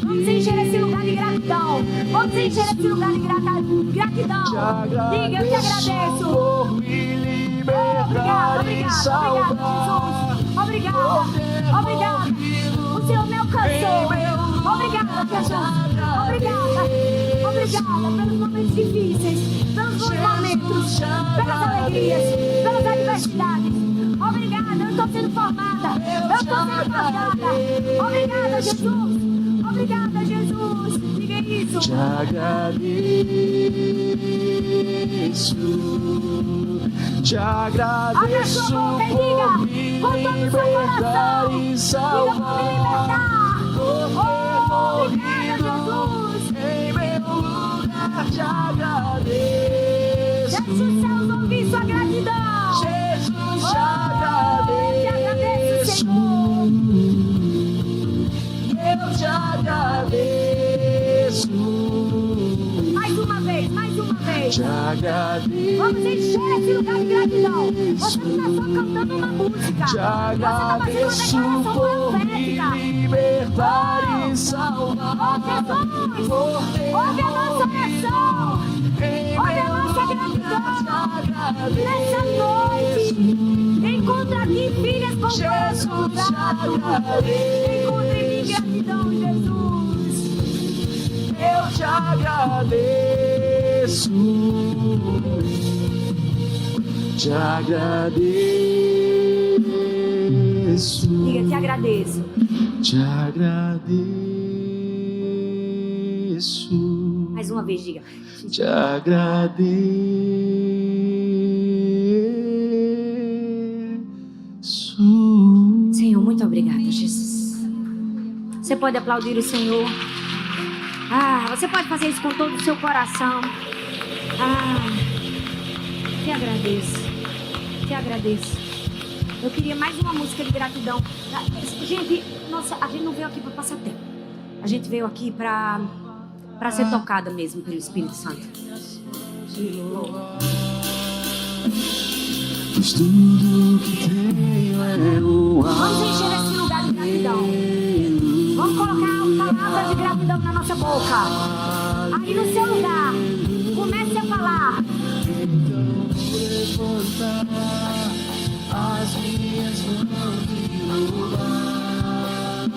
Vamos encher esse lugar de gratidão. Vamos encher esse lugar de gratidão. Diga, eu te agradeço. Por me libertar e salvar. Obrigada, obrigada. O Senhor me alcançou. Obrigada, Jesus. Obrigada pelos momentos difíceis, pelos bons momentos, pelas alegrias, pelas adversidades. Obrigada, eu estou sendo formada. Eu estou sendo casada. Obrigada, Jesus. Obrigada, Jesus. Diga isso. Te agradeço. Te agradeço por me libertar e salvar. Por ter morrido em meu lugar. Te agradeço. Jesus, céus, ouvi sua gratidão. Jesus, te agradeço, Senhor. Eu te agradeço. Mais uma vez, mais uma vez. Te agradeço. Vamos encher esse lugar de gratidão. Você não está só cantando uma música. Te agradeço por me libertar e salvar. Oh, Jesus, ouve a nossa oração. Ouve a nossa gratidão. Nessa noite, encontra aqui filhas com Jesus, te agradeço. Encontre em mim gratidão, Jesus. Eu te agradeço. Te agradeço. Diga, te agradeço. Te agradeço. Mais uma vez, diga. Te agradeço. Senhor, muito obrigada, Jesus. Você pode aplaudir o Senhor. Você pode fazer isso com todo o seu coração. Te agradeço. Te agradeço. Eu queria mais uma música de gratidão. Gente, nossa, a gente não veio aqui para passar tempo. A gente veio aqui para ser tocada mesmo pelo Espírito Santo. Pois tudo que tenho é o Vamos encher esse lugar de gratidão. Vamos colocar palavras de gratidão na nossa boca. Aí no seu lugar, comece a falar. levantar as minhas mãos e louvar.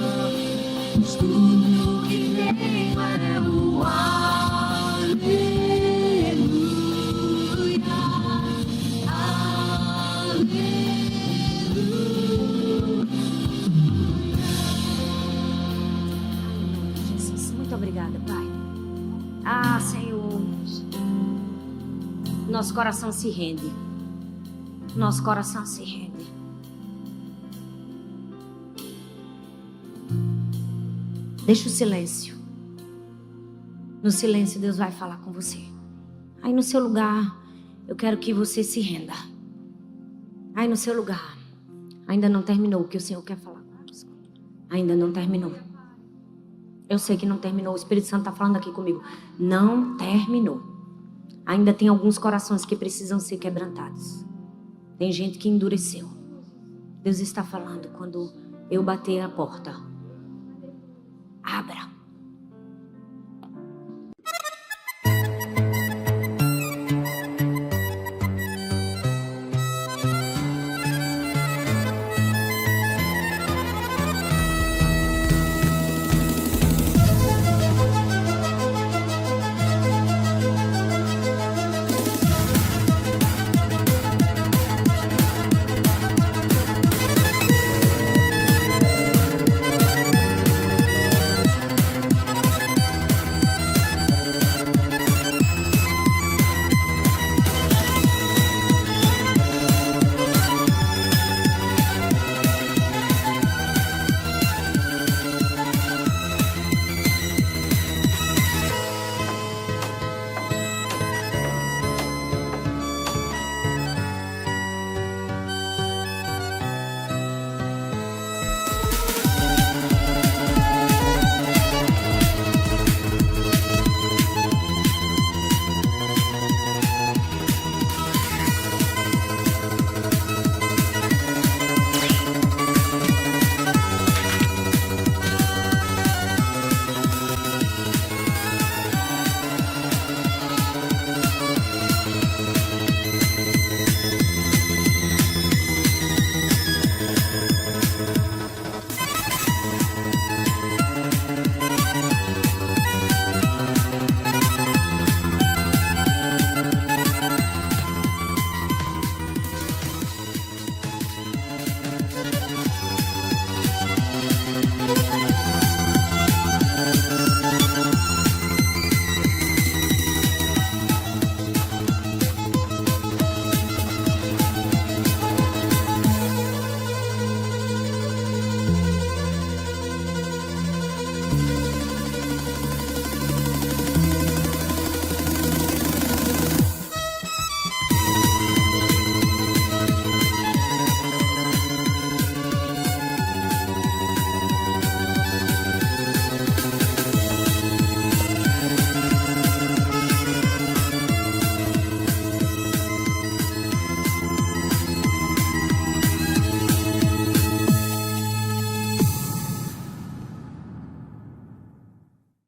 Pois tudo que tenho é o aleluia. Jesus, muito obrigada, Pai. Senhor, nosso coração se rende. Nosso coração se rende. Deixa o silêncio No silêncio, Deus vai falar com você. Aí no seu lugar, eu quero que você se renda. Aí no seu lugar, ainda não terminou o que o Senhor quer falar conosco. Ainda não terminou. Eu sei que não terminou. O Espírito Santo está falando aqui comigo. Não terminou. Ainda tem alguns corações que precisam ser quebrantados. Tem gente que endureceu. Deus está falando, quando eu bater a porta,